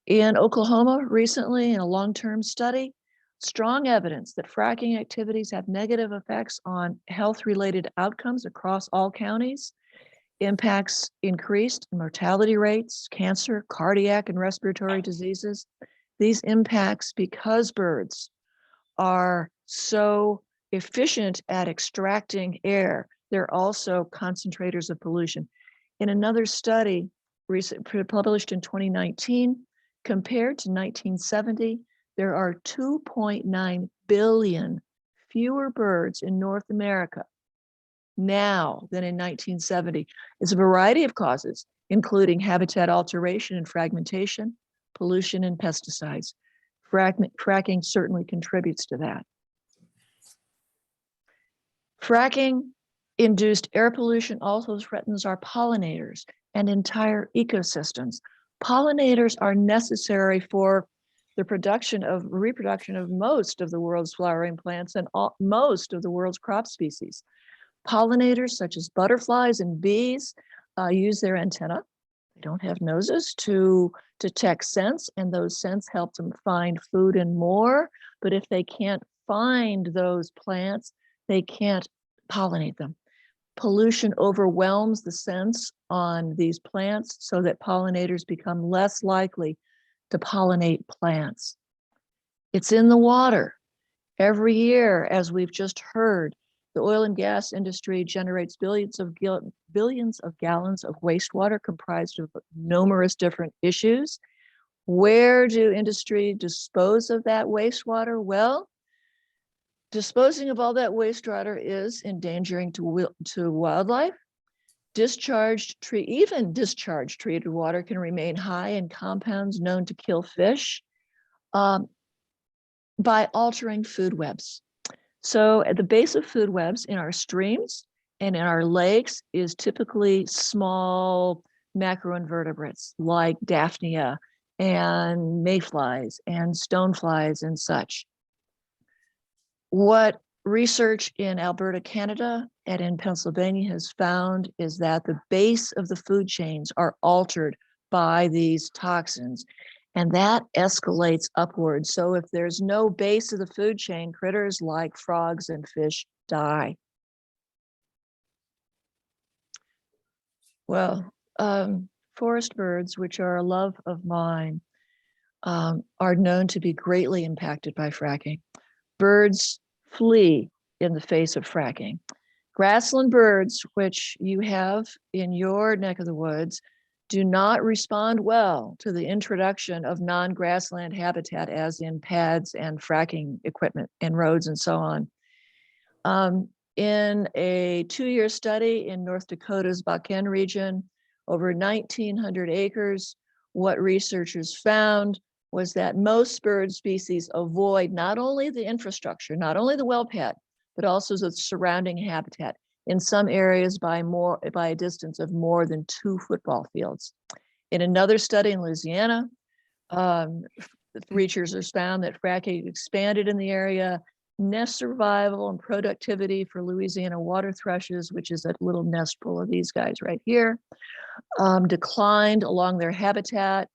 In Oklahoma recently, in a long-term study, strong evidence that fracking activities have negative effects on health-related outcomes across all counties. Impacts increased mortality rates, cancer, cardiac and respiratory diseases. These impacts, because birds are so efficient at extracting air, they're also concentrators of pollution. In another study published in 2019, compared to 1970, there are 2.9 billion fewer birds in North America now than in 1970. It's a variety of causes, including habitat alteration and fragmentation, pollution, and pesticides. Fracking certainly contributes to that. Fracking induced air pollution also threatens our pollinators. and entire ecosystems. Pollinators are necessary for the reproduction of most of the world's flowering plants and most of the world's crop species. Pollinators such as butterflies and bees use their antennae. They don't have noses to detect scents, and those scents help them find food and more. But if they can't find those plants, they can't pollinate them. Pollution overwhelms the scents on these plants so that pollinators become less likely to pollinate plants. It's in the water. Every year, as we've just heard, the oil and gas industry generates billions of gallons of wastewater comprised of numerous different issues. Where do industry dispose of that wastewater? Well, disposing of all that wastewater is endangering to wildlife. Even discharged treated water can remain high in compounds known to kill fish by altering food webs. So at the base of food webs in our streams and in our lakes is typically small macroinvertebrates like Daphnia and mayflies and stoneflies and such. What research in Alberta, Canada, and in Pennsylvania has found is that the base of the food chains are altered by these toxins, and that escalates upwards. So if there's no base of the food chain, critters like frogs and fish die. Well, forest birds, which are a love of mine, are known to be greatly impacted by fracking. Birds flee in the face of fracking. Grassland birds, which you have in your neck of the woods, do not respond well to the introduction of non-grassland habitat, as in pads and fracking equipment and roads and so on. In a 2-year study in North Dakota's Bakken region, over 1,900 acres, what researchers found was that most bird species avoid not only the infrastructure, not only the well pad, but also the surrounding habitat, in some areas by a distance of more than 2 football fields. In another study in Louisiana, researchers found that fracking expanded in the area. Nest survival and productivity for Louisiana water thrushes, which is a little nest full of these guys right here, declined along their habitat.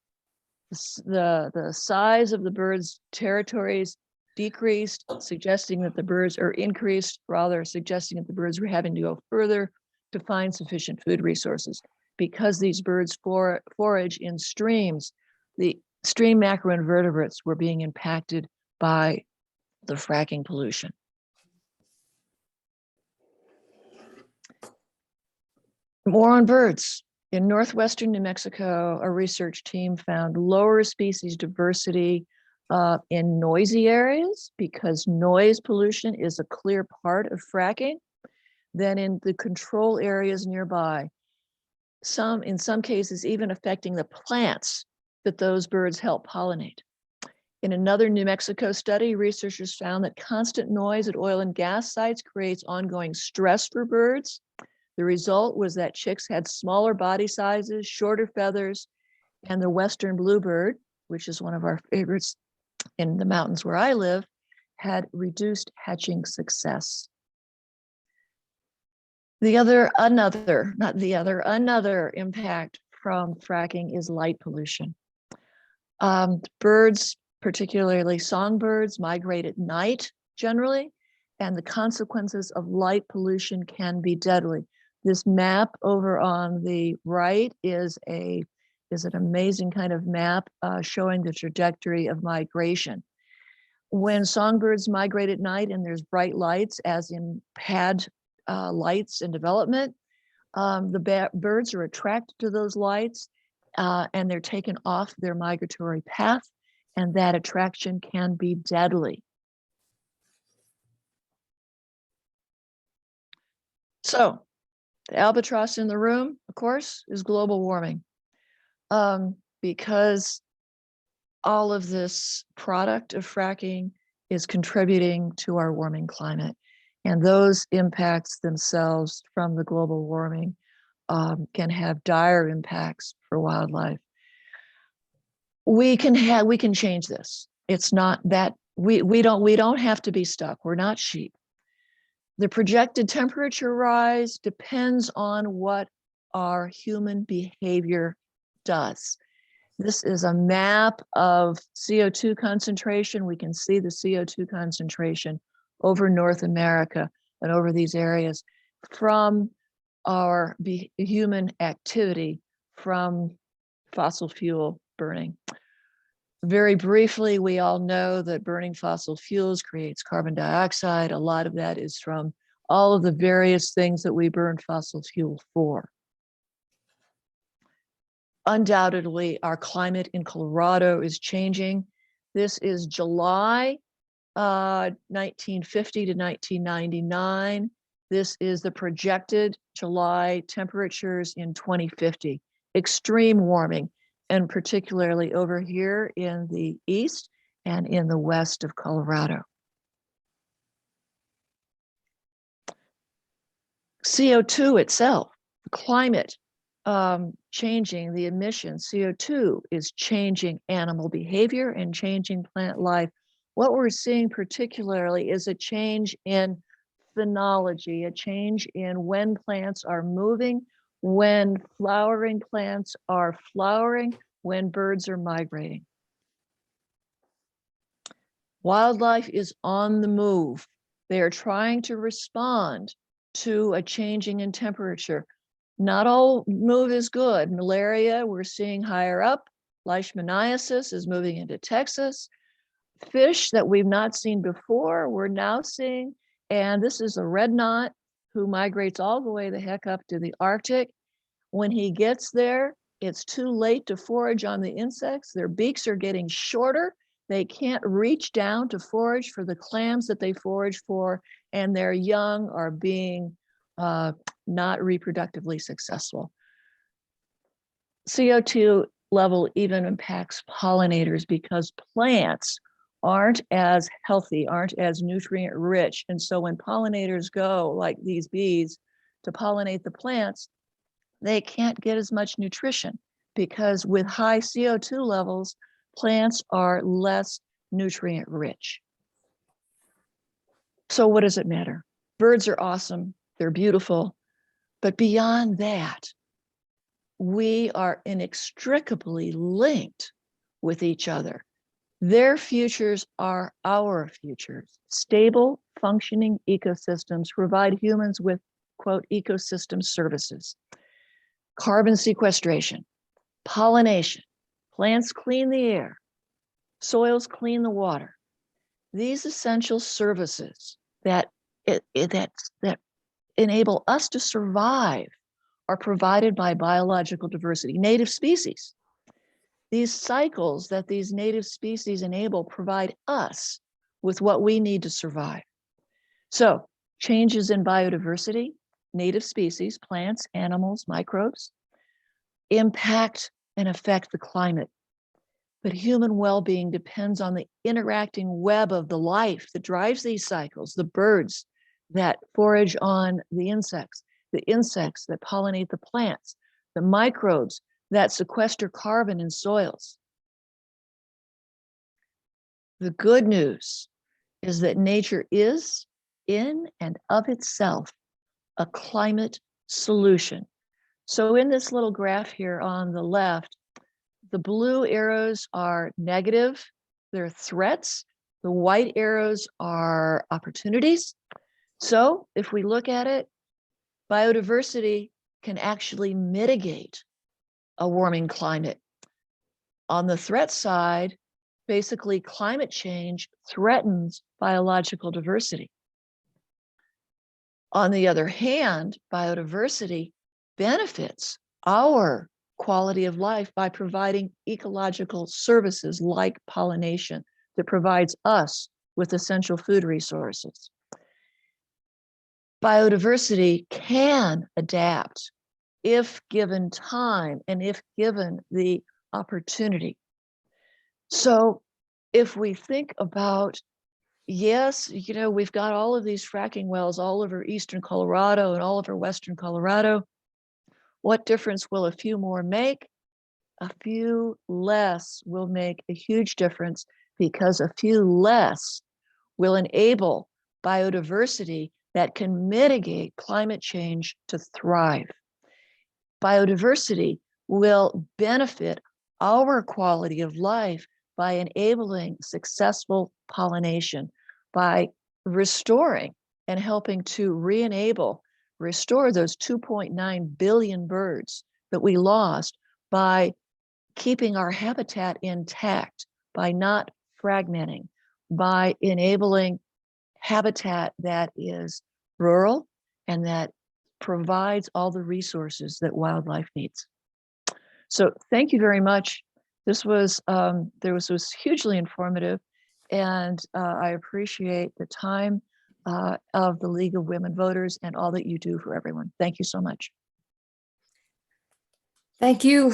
The size of the birds' territories decreased, suggesting that the birds are increased, rather suggesting that the birds were having to go further to find sufficient food resources. Because these birds forage in streams, the stream macroinvertebrates were being impacted by the fracking pollution. More on birds. In northwestern New Mexico, a research team found lower species diversity in noisy areas, because noise pollution is a clear part of fracking, than in the control areas nearby. In some cases, even affecting the plants that those birds help pollinate. In another New Mexico study, researchers found that constant noise at oil and gas sites creates ongoing stress for birds. The result was that chicks had smaller body sizes, shorter feathers, and the western bluebird, which is one of our favorites in the mountains where I live, had reduced hatching success. Another impact from fracking is light pollution. Birds, particularly songbirds, migrate at night generally, and the consequences of light pollution can be deadly. This map over on the right is an amazing kind of map showing the trajectory of migration. When songbirds migrate at night and there's bright lights, as in pad lights in development, the birds are attracted to those lights and they're taken off their migratory path, and that attraction can be deadly. So, the albatross in the room, of course, is global warming, because all of this product of fracking is contributing to our warming climate. And those impacts themselves from the global warming can have dire impacts for wildlife. We can change this. It's not that we don't have to be stuck. We're not sheep. The projected temperature rise depends on what our human behavior does. This is a map of CO2 concentration. We can see the CO2 concentration over North America and over these areas from our human activity from fossil fuel burning. Very briefly, we all know that burning fossil fuels creates carbon dioxide. A lot of that is from all of the various things that we burn fossil fuel for. Undoubtedly, our climate in Colorado is changing. This is July 1950 to 1999. This is the projected July temperatures in 2050. Extreme warming, and particularly over here in the east and in the west of Colorado. CO2 itself, the climate changing the emissions, CO2 is changing animal behavior and changing plant life. What we're seeing particularly is a change in phenology, a change in when plants are moving, when flowering plants are flowering, when birds are migrating. Wildlife is on the move. They are trying to respond to a changing in temperature. Not all move is good. Malaria, we're seeing higher up. Leishmaniasis is moving into Texas. Fish that we've not seen before, we're now seeing. And this is a red knot who migrates all the way the heck up to the Arctic. When he gets there, it's too late to forage on the insects. Their beaks are getting shorter. They can't reach down to forage for the clams that they forage for, and their young are being not reproductively successful. CO2 level even impacts pollinators because plants aren't as healthy, aren't as nutrient rich. And so when pollinators go, like these bees, to pollinate the plants, they can't get as much nutrition because with high CO2 levels, plants are less nutrient rich. So what does it matter? Birds are awesome, they're beautiful, but beyond that, we are inextricably linked with each other. Their futures are our futures. Stable, functioning ecosystems provide humans with, quote, ecosystem services. Carbon sequestration, pollination, plants clean the air, soils clean the water. These essential services that enable us to survive are provided by biological diversity, native species. These cycles that these native species enable provide us with what we need to survive. So changes in biodiversity, native species, plants, animals, microbes, impact and affect the climate. But human well-being depends on the interacting web of the life that drives these cycles, the birds that forage on the insects that pollinate the plants, the microbes that sequester carbon in soils. The good news is that nature is, in and of itself, a climate solution. So in this little graph here on the left, the blue arrows are negative, they're threats. The white arrows are opportunities. So if we look at it, biodiversity can actually mitigate a warming climate. On the threat side, basically climate change threatens biological diversity. On the other hand, biodiversity benefits our quality of life by providing ecological services like pollination that provides us with essential food resources. Biodiversity can adapt if given time and if given the opportunity. So if we think about, yes, you know, we've got all of these fracking wells all over eastern Colorado and all over western Colorado. What difference will a few more make? A few less will make a huge difference, because a few less will enable biodiversity that can mitigate climate change to thrive. Biodiversity will benefit our quality of life by enabling successful pollination, by restoring and helping to restore those 2.9 billion birds that we lost, by keeping our habitat intact, by not fragmenting, by enabling habitat that is rural and that provides all the resources that wildlife needs. So thank you very much. This was hugely informative, and I appreciate the time of the League of Women Voters and all that you do for everyone. Thank you so much. Thank you,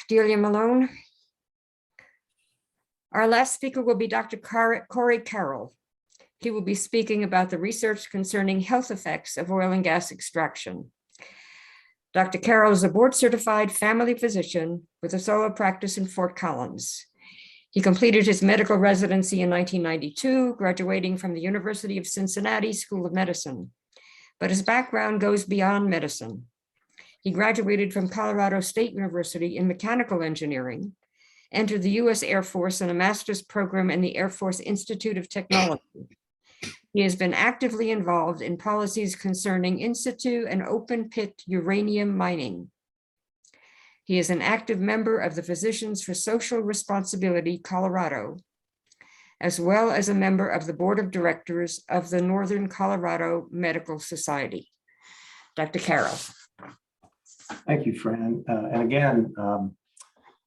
Delia Malone. Our last speaker will be Dr. Cory Carroll. He will be speaking about the research concerning health effects of oil and gas extraction. Dr. Carroll is a board-certified family physician with a solo practice in Fort Collins. He completed his medical residency in 1992, graduating from the University of Cincinnati School of Medicine. But his background goes beyond medicine. He graduated from Colorado State University in mechanical engineering, entered the U.S. Air Force in a master's program in the Air Force Institute of Technology. He has been actively involved in policies concerning in situ and open pit uranium mining. He is an active member of the Physicians for Social Responsibility Colorado, as well as a member of the board of directors of the Northern Colorado Medical Society. Dr. Carroll. Thank you, Fran. And again,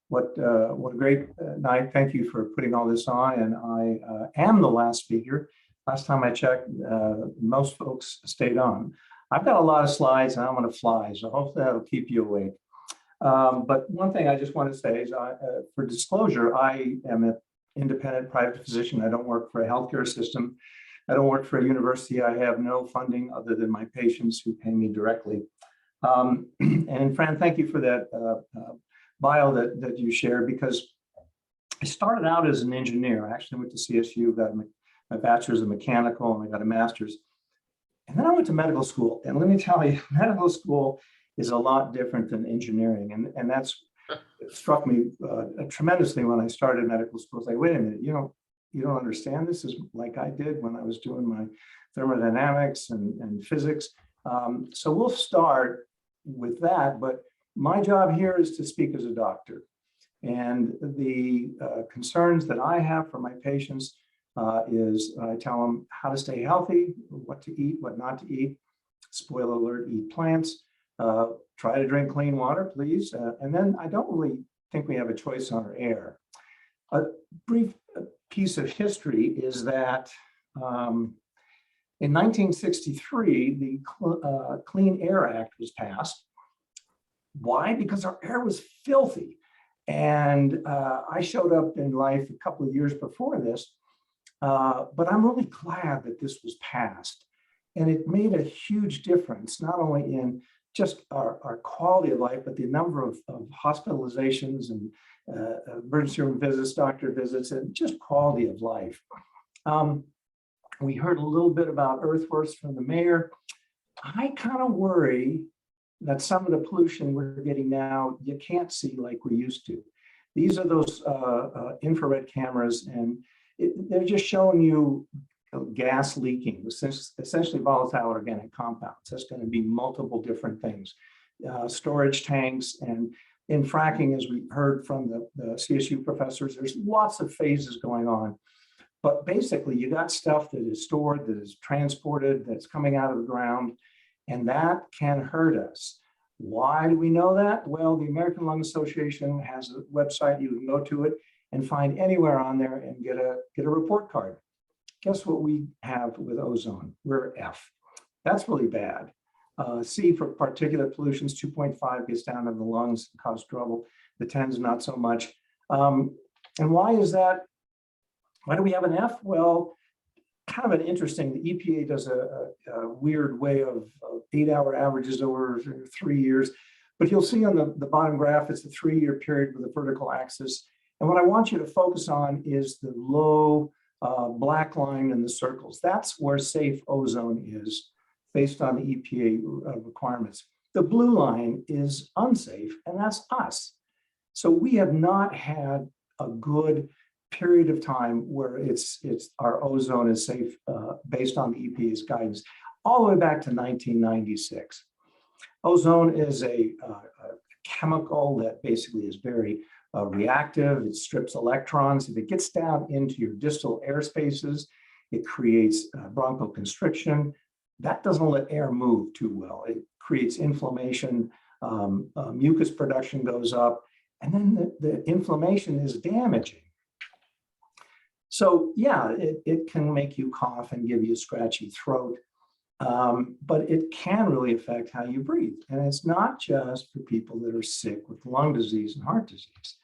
what a great night. Thank you for putting all this on. And I am the last speaker. Last time I checked, most folks stayed on. I've got a lot of slides and I'm going to fly, so hopefully that'll keep you awake. But one thing I just want to say is, for disclosure, I am an independent private physician. I don't work for a healthcare system. I don't work for a university. I have no funding other than my patients who pay me directly. And Fran, thank you for that bio that you shared, because I started out as an engineer. I actually went to CSU, got my bachelor's in mechanical, and I got a master's. And then I went to medical school. And let me tell you, medical school is a lot different than engineering. And that's struck me tremendously when I started medical school. It's like, wait a minute, you don't understand. This is like I did when I was doing my thermodynamics and physics. So we'll start with that. But my job here is to speak as a doctor. And the concerns that I have for my patients is I tell them how to stay healthy, what to eat, what not to eat. Spoiler alert, eat plants. Try to drink clean water, please. And then I don't really think we have a choice on our air. A brief piece of history is that in 1963, the Clean Air Act was passed. Why? Because our air was filthy. And I showed up in life a couple of years before this, but I'm really glad that this was passed. And it made a huge difference, not only in just our quality of life, but the number of hospitalizations and emergency room visits, doctor visits, and just quality of life. We heard a little bit about earthworks from the mayor. I kind of worry that some of the pollution we're getting now, you can't see like we used to. These are those infrared cameras, and they're just showing you gas leaking, essentially volatile organic compounds. That's going to be multiple different things, storage tanks, and in fracking, as we heard from the CSU professors, there's lots of phases going on. But basically, you got stuff that is stored, that is transported, that's coming out of the ground, and that can hurt us. Why do we know that? Well, the American Lung Association has a website. You can go to it and find anywhere on there and get a report card. Guess what we have with ozone? We're F. That's really bad. C for particulate pollutions, 2.5 gets down in the lungs, cause trouble. The 10's not so much. And why is that? Why do we have an F? Well, kind of an interesting, the EPA does a weird way of 8-hour averages over 3 years. But you'll see on the bottom graph, it's a 3-year period with a vertical axis. And what I want you to focus on is the low black line in the circles. That's where safe ozone is based on the EPA requirements. The blue line is unsafe, and that's us. So we have not had a good period of time where it's our ozone is safe based on the EPA's guidance, all the way back to 1996. Ozone is a chemical that basically is very reactive. It strips electrons. If it gets down into your distal air spaces, it creates bronchoconstriction. That doesn't let air move too well. It creates inflammation, mucus production goes up, and then the inflammation is damaging. So yeah, it can make you cough and give you a scratchy throat, but it can really affect how you breathe. And it's not just for people that are sick with lung disease and heart disease.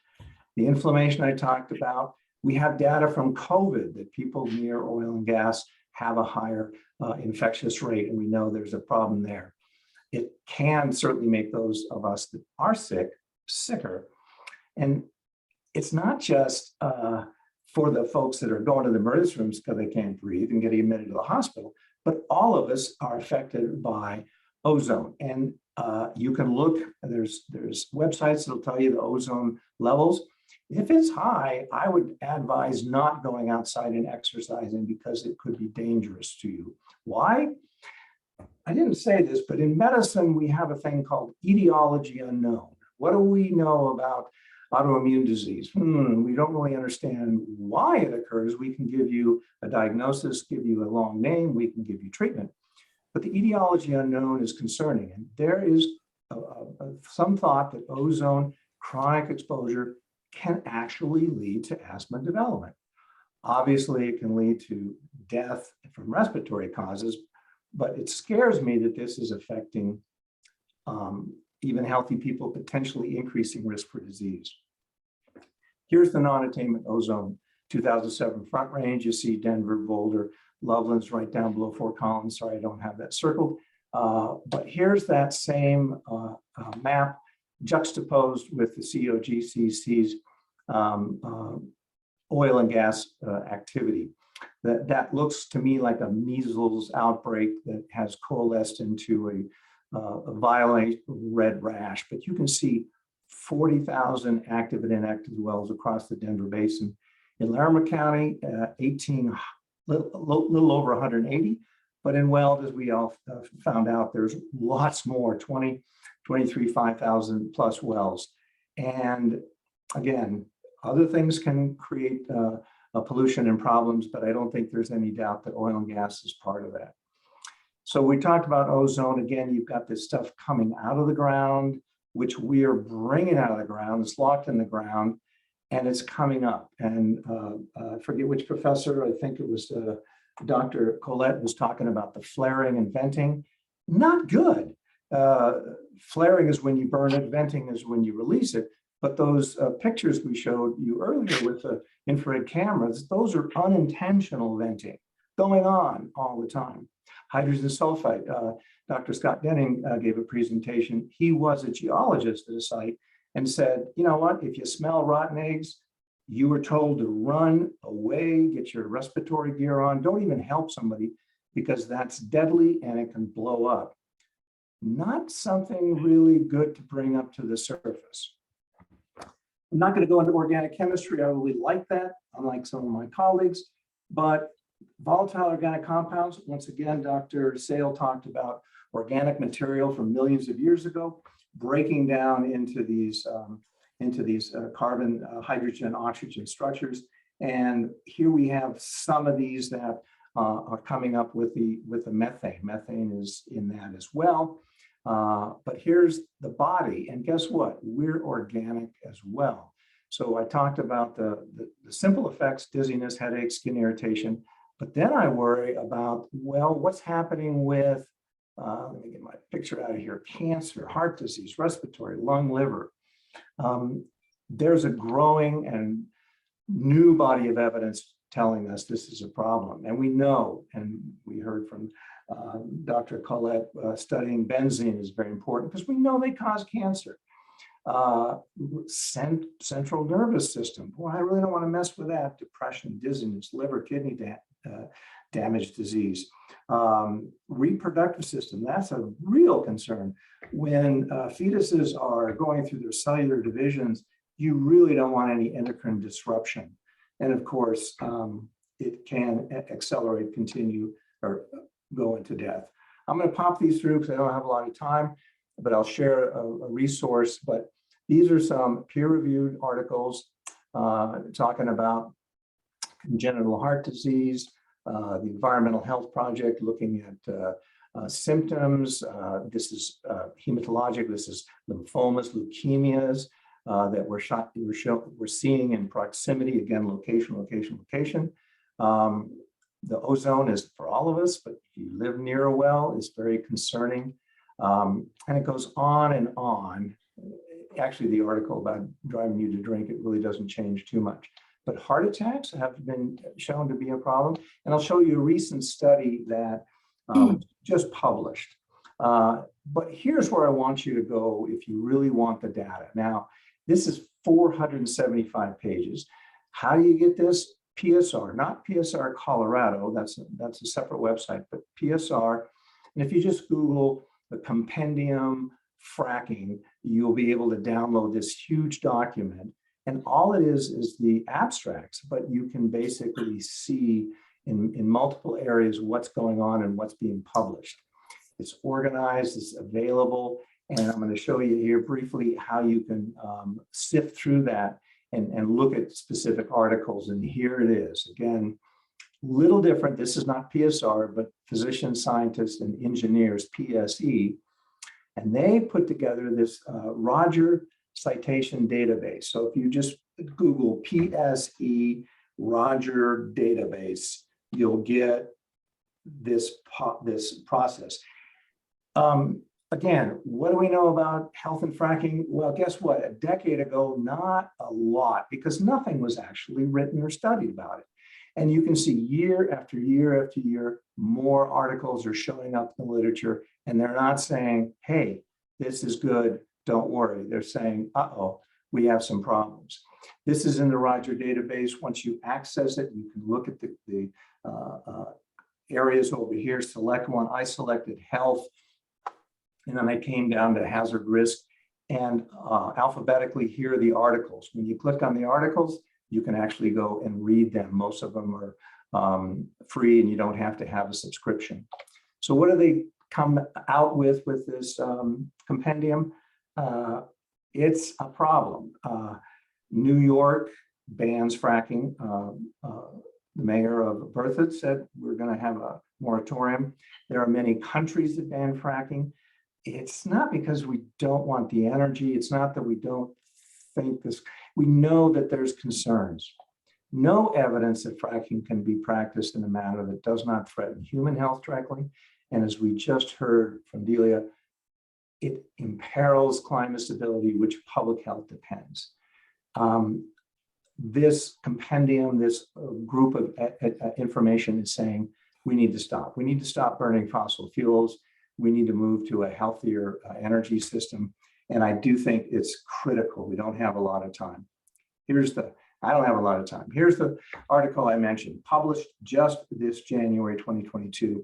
The inflammation I talked about, we have data from COVID that people near oil and gas have a higher infectious rate, and we know there's a problem there. It can certainly make those of us that are sick, sicker. And it's not just for the folks that are going to the emergency rooms because they can't breathe and getting admitted to the hospital, but all of us are affected by ozone. And you can look, there's websites that'll tell you the ozone levels. If it's high, I would advise not going outside and exercising because it could be dangerous to you. Why? I didn't say this, but in medicine, we have a thing called etiology unknown. What do we know about autoimmune disease? We don't really understand why it occurs. We can give you a diagnosis, give you a long name, we can give you treatment. But the etiology unknown is concerning. And there is some thought that ozone chronic exposure can actually lead to asthma development. Obviously, it can lead to death from respiratory causes, but it scares me that this is affecting even healthy people, potentially increasing risk for disease. Here's the non-attainment ozone 2007 front range. You see Denver, Boulder, Loveland's right down below Fort Collins. Sorry, I don't have that circled. But here's that same map juxtaposed with the COGCC's oil and gas activity. That looks to me like a measles outbreak that has coalesced into a violent red rash, but you can see 40,000 active and inactive wells across the Denver Basin. In Larimer County, little over 180, but in Weld, as we all found out, there's lots more, 23, 5,000 plus wells. And again, other things can create pollution and problems, but I don't think there's any doubt that oil and gas is part of that. So we talked about ozone. Again, you've got this stuff coming out of the ground, which we are bringing out of the ground. It's locked in the ground and it's coming up. And I forget which professor, I think it was Dr. Collett was talking about the flaring and venting. Not good. Flaring is when you burn it, venting is when you release it. But those pictures we showed you earlier with the infrared cameras, those are unintentional venting going on all the time. Hydrogen sulfide, Dr. Scott Denning gave a presentation. He was a geologist at a site and said, you know what, if you smell rotten eggs, you were told to run away, get your respiratory gear on, don't even help somebody because that's deadly and it can blow up. Not something really good to bring up to the surface. I'm not going to go into organic chemistry. I really like that, unlike some of my colleagues, but volatile organic compounds, once again, Dr. Sale talked about organic material from millions of years ago, breaking down into these carbon, hydrogen, oxygen structures. And here we have some of these that are coming up with the methane. Methane is in that as well. But here's the body, and guess what? We're organic as well. So I talked about the simple effects, dizziness, headache, skin irritation, but then I worry about, well, what's happening with, let me get my picture out of here, cancer, heart disease, respiratory, lung, liver. There's a growing and new body of evidence telling us this is a problem. And we know, and we heard from Dr. Collett studying benzene is very important because we know they cause cancer. Central nervous system. Well, I really don't want to mess with that. Depression, dizziness, liver, kidney damage, disease. Reproductive system, that's a real concern. When fetuses are going through their cellular divisions, you really don't want any endocrine disruption. And of course, it can accelerate, continue, or go into death. I'm going to pop these through because I don't have a lot of time, but I'll share a resource. But these are some peer-reviewed articles talking about congenital heart disease, the Environmental Health Project looking at symptoms. This is hematologic. This is lymphomas, leukemias that we're seeing in proximity. Again, location, location, location. The ozone is for all of us, but if you live near a well, it's very concerning. And it goes on and on. Actually, the article about driving you to drink, it really doesn't change too much. But heart attacks have been shown to be a problem. And I'll show you a recent study that just published. But here's where I want you to go if you really want the data. Now, this is 475 pages. How do you get this? PSR, not PSR Colorado, that's a separate website, but PSR. And if you just Google the compendium fracking, you'll be able to download this huge document. And all it is the abstracts, but you can basically see in multiple areas what's going on and what's being published. It's organized, it's available, and I'm going to show you here briefly how you can sift through that and look at specific articles. And here it is. Again, little different. This is not PSR, but physicians, scientists, and engineers, PSE. And they put together this Roger citation database. So if you just Google PSE Roger database, you'll get this process. Again, what do we know about health and fracking? Well, guess what? A decade ago, not a lot, because nothing was actually written or studied about it. And you can see year after year after year, more articles are showing up in the literature, and they're not saying, hey, this is good, don't worry. They're saying, uh-oh, we have some problems. This is in the Roger database. Once you access it, you can look at the areas over here, select one. I selected health, and then I came down to hazard risk, and alphabetically, here are the articles. When you click on the articles, you can actually go and read them. Most of them are free, and you don't have to have a subscription. So what do they come out with this compendium? It's a problem. New York bans fracking. The mayor of Berthoud said we're going to have a moratorium. There are many countries that ban fracking. It's not because we don't want the energy. It's not that we don't think this. We know that there's concerns. No evidence that fracking can be practiced in a manner that does not threaten human health directly. And as we just heard from Delia, it imperils climate stability, which public health depends. This compendium, this group of information is saying we need to stop. We need to stop burning fossil fuels. We need to move to a healthier energy system. And I do think it's critical. We don't have a lot of time. I don't have a lot of time. Here's the article I mentioned, published just this January 2022.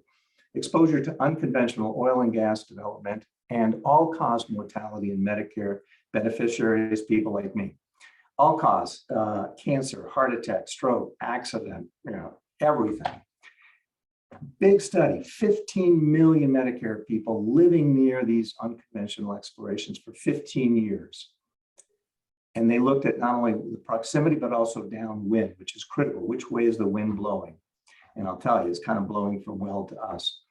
Exposure to unconventional oil and gas development and all-cause mortality in Medicare beneficiaries, people like me. All-cause, cancer, heart attack, stroke, accident, everything. Big study, 15 million Medicare people living near these unconventional explorations for 15 years. And they looked at not only the proximity, but also downwind, which is critical. Which way is the wind blowing? And I'll tell you, it's kind of blowing from well to us.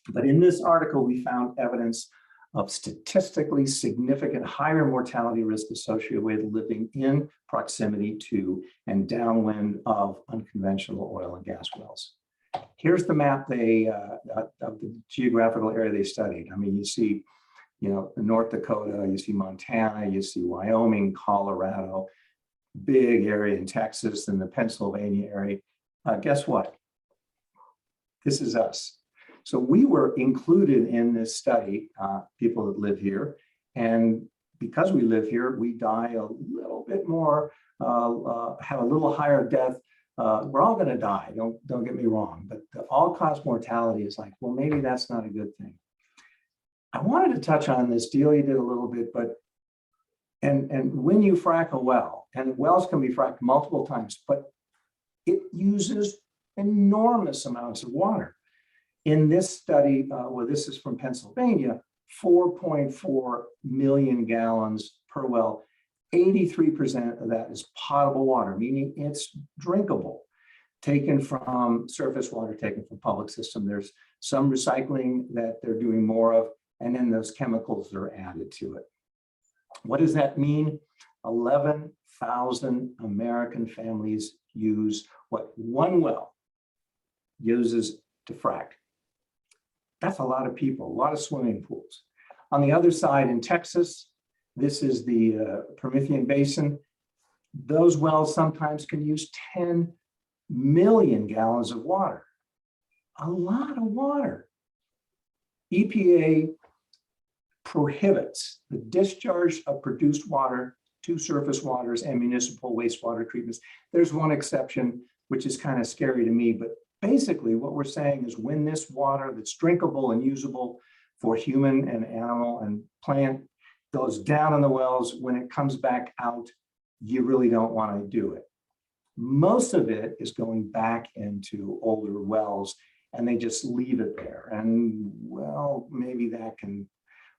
But in this article, we found evidence of statistically significant higher mortality risk associated with living in proximity to and downwind of unconventional oil and gas wells. Here's the map of the geographical area they studied. I mean, you see, North Dakota, you see Montana, you see Wyoming, Colorado, big area in Texas, and the Pennsylvania area. Guess what? This is us. So we were included in this study, people that live here. And because we live here, we die a little bit more, have a little higher death. We're all going to die, don't get me wrong, but the all-cause mortality is like, well, maybe that's not a good thing. I wanted to touch on this. Delia did a little bit, but and when you frack a well, and wells can be fracked multiple times, but it uses enormous amounts of water. In this study, well, this is from Pennsylvania, 4.4 million gallons per well. 83% of that is potable water, meaning it's drinkable, taken from surface water, taken from public system. There's some recycling that they're doing more of, and then those chemicals are added to it. What does that mean? 11,000 American families use what one well uses to frack. That's a lot of people, a lot of swimming pools. On the other side in Texas, this is the Promethean Basin. Those wells sometimes can use 10 million gallons of water. A lot of water. EPA prohibits the discharge of produced water to surface waters and municipal wastewater treatments. There's one exception, which is kind of scary to me, but basically what we're saying is when this water that's drinkable and usable for human and animal and plant goes down in the wells, when it comes back out, you really don't want to do it. Most of it is going back into older wells and they just leave it there. And well, maybe that can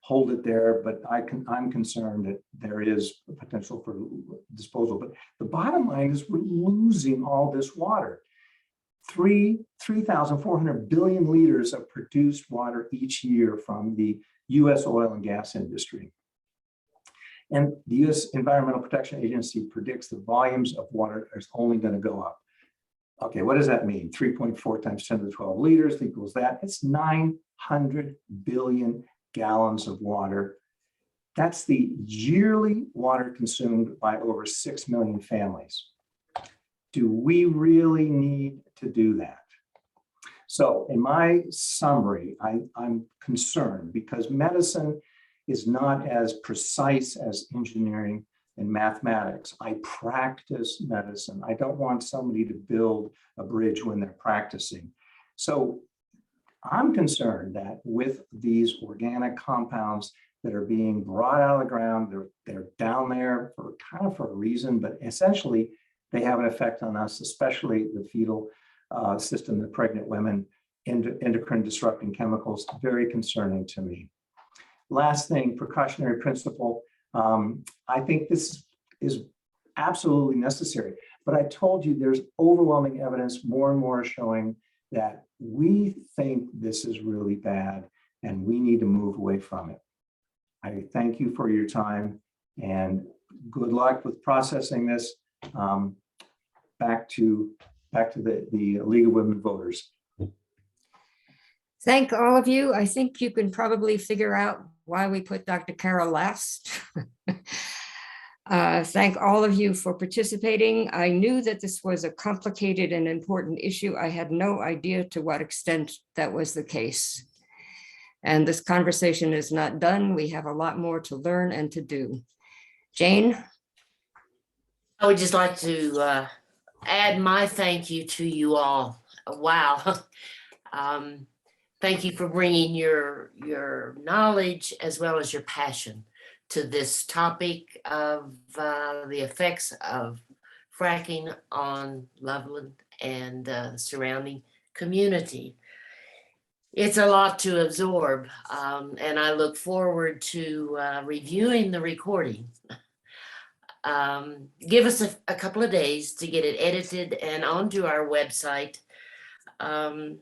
hold it there, but I'm concerned that there is a potential for disposal. But the bottom line is we're losing all this water. 3,400 billion liters of produced water each year from the US oil and gas industry. And the US Environmental Protection Agency predicts the volumes of water is only going to go up. Okay, what does that mean? 3.4 times 10 to the 12 liters equals that. It's 900 billion gallons of water. That's the yearly water consumed by over 6 million families. Do we really need to do that? So in my summary, I'm concerned because medicine is not as precise as engineering and mathematics. I practice medicine. I don't want somebody to build a bridge when they're practicing. So I'm concerned that with these organic compounds that are being brought out of the ground, they're down there for kind of for a reason, but essentially they have an effect on us, especially the fetal system, the pregnant women, endocrine disrupting chemicals, very concerning to me. Last thing, precautionary principle. I think this is absolutely necessary, but I told you there's overwhelming evidence, more and more showing that we think this is really bad and we need to move away from it. I thank you for your time and good luck with processing this. Back to the League of Women Voters. Thank all of you. I think you can probably figure out why we put Dr. Carroll last. Thank all of you for participating. I knew that this was a complicated and important issue. I had no idea to what extent that was the case. And this conversation is not done. We have a lot more to learn and to do. Jane? I would just like to add my thank you to you all. Wow. Thank you for bringing your knowledge as well as your passion to this topic of the effects of fracking on Loveland and the surrounding community. It's a lot to absorb, and I look forward to reviewing the recording. Give us a couple of days to get it edited and onto our website. And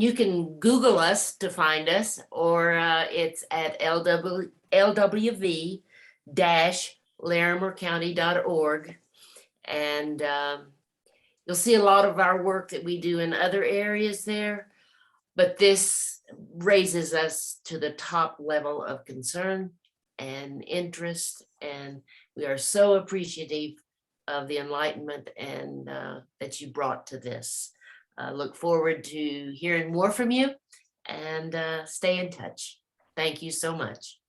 you can Google us to find us, or it's at lwv-larimercounty.org. And you'll see a lot of our work that we do in other areas there, but this raises us to the top level of concern and interest, and we are so appreciative of the enlightenment and that you brought to this. Look forward to hearing more from you and stay in touch. Thank you so much.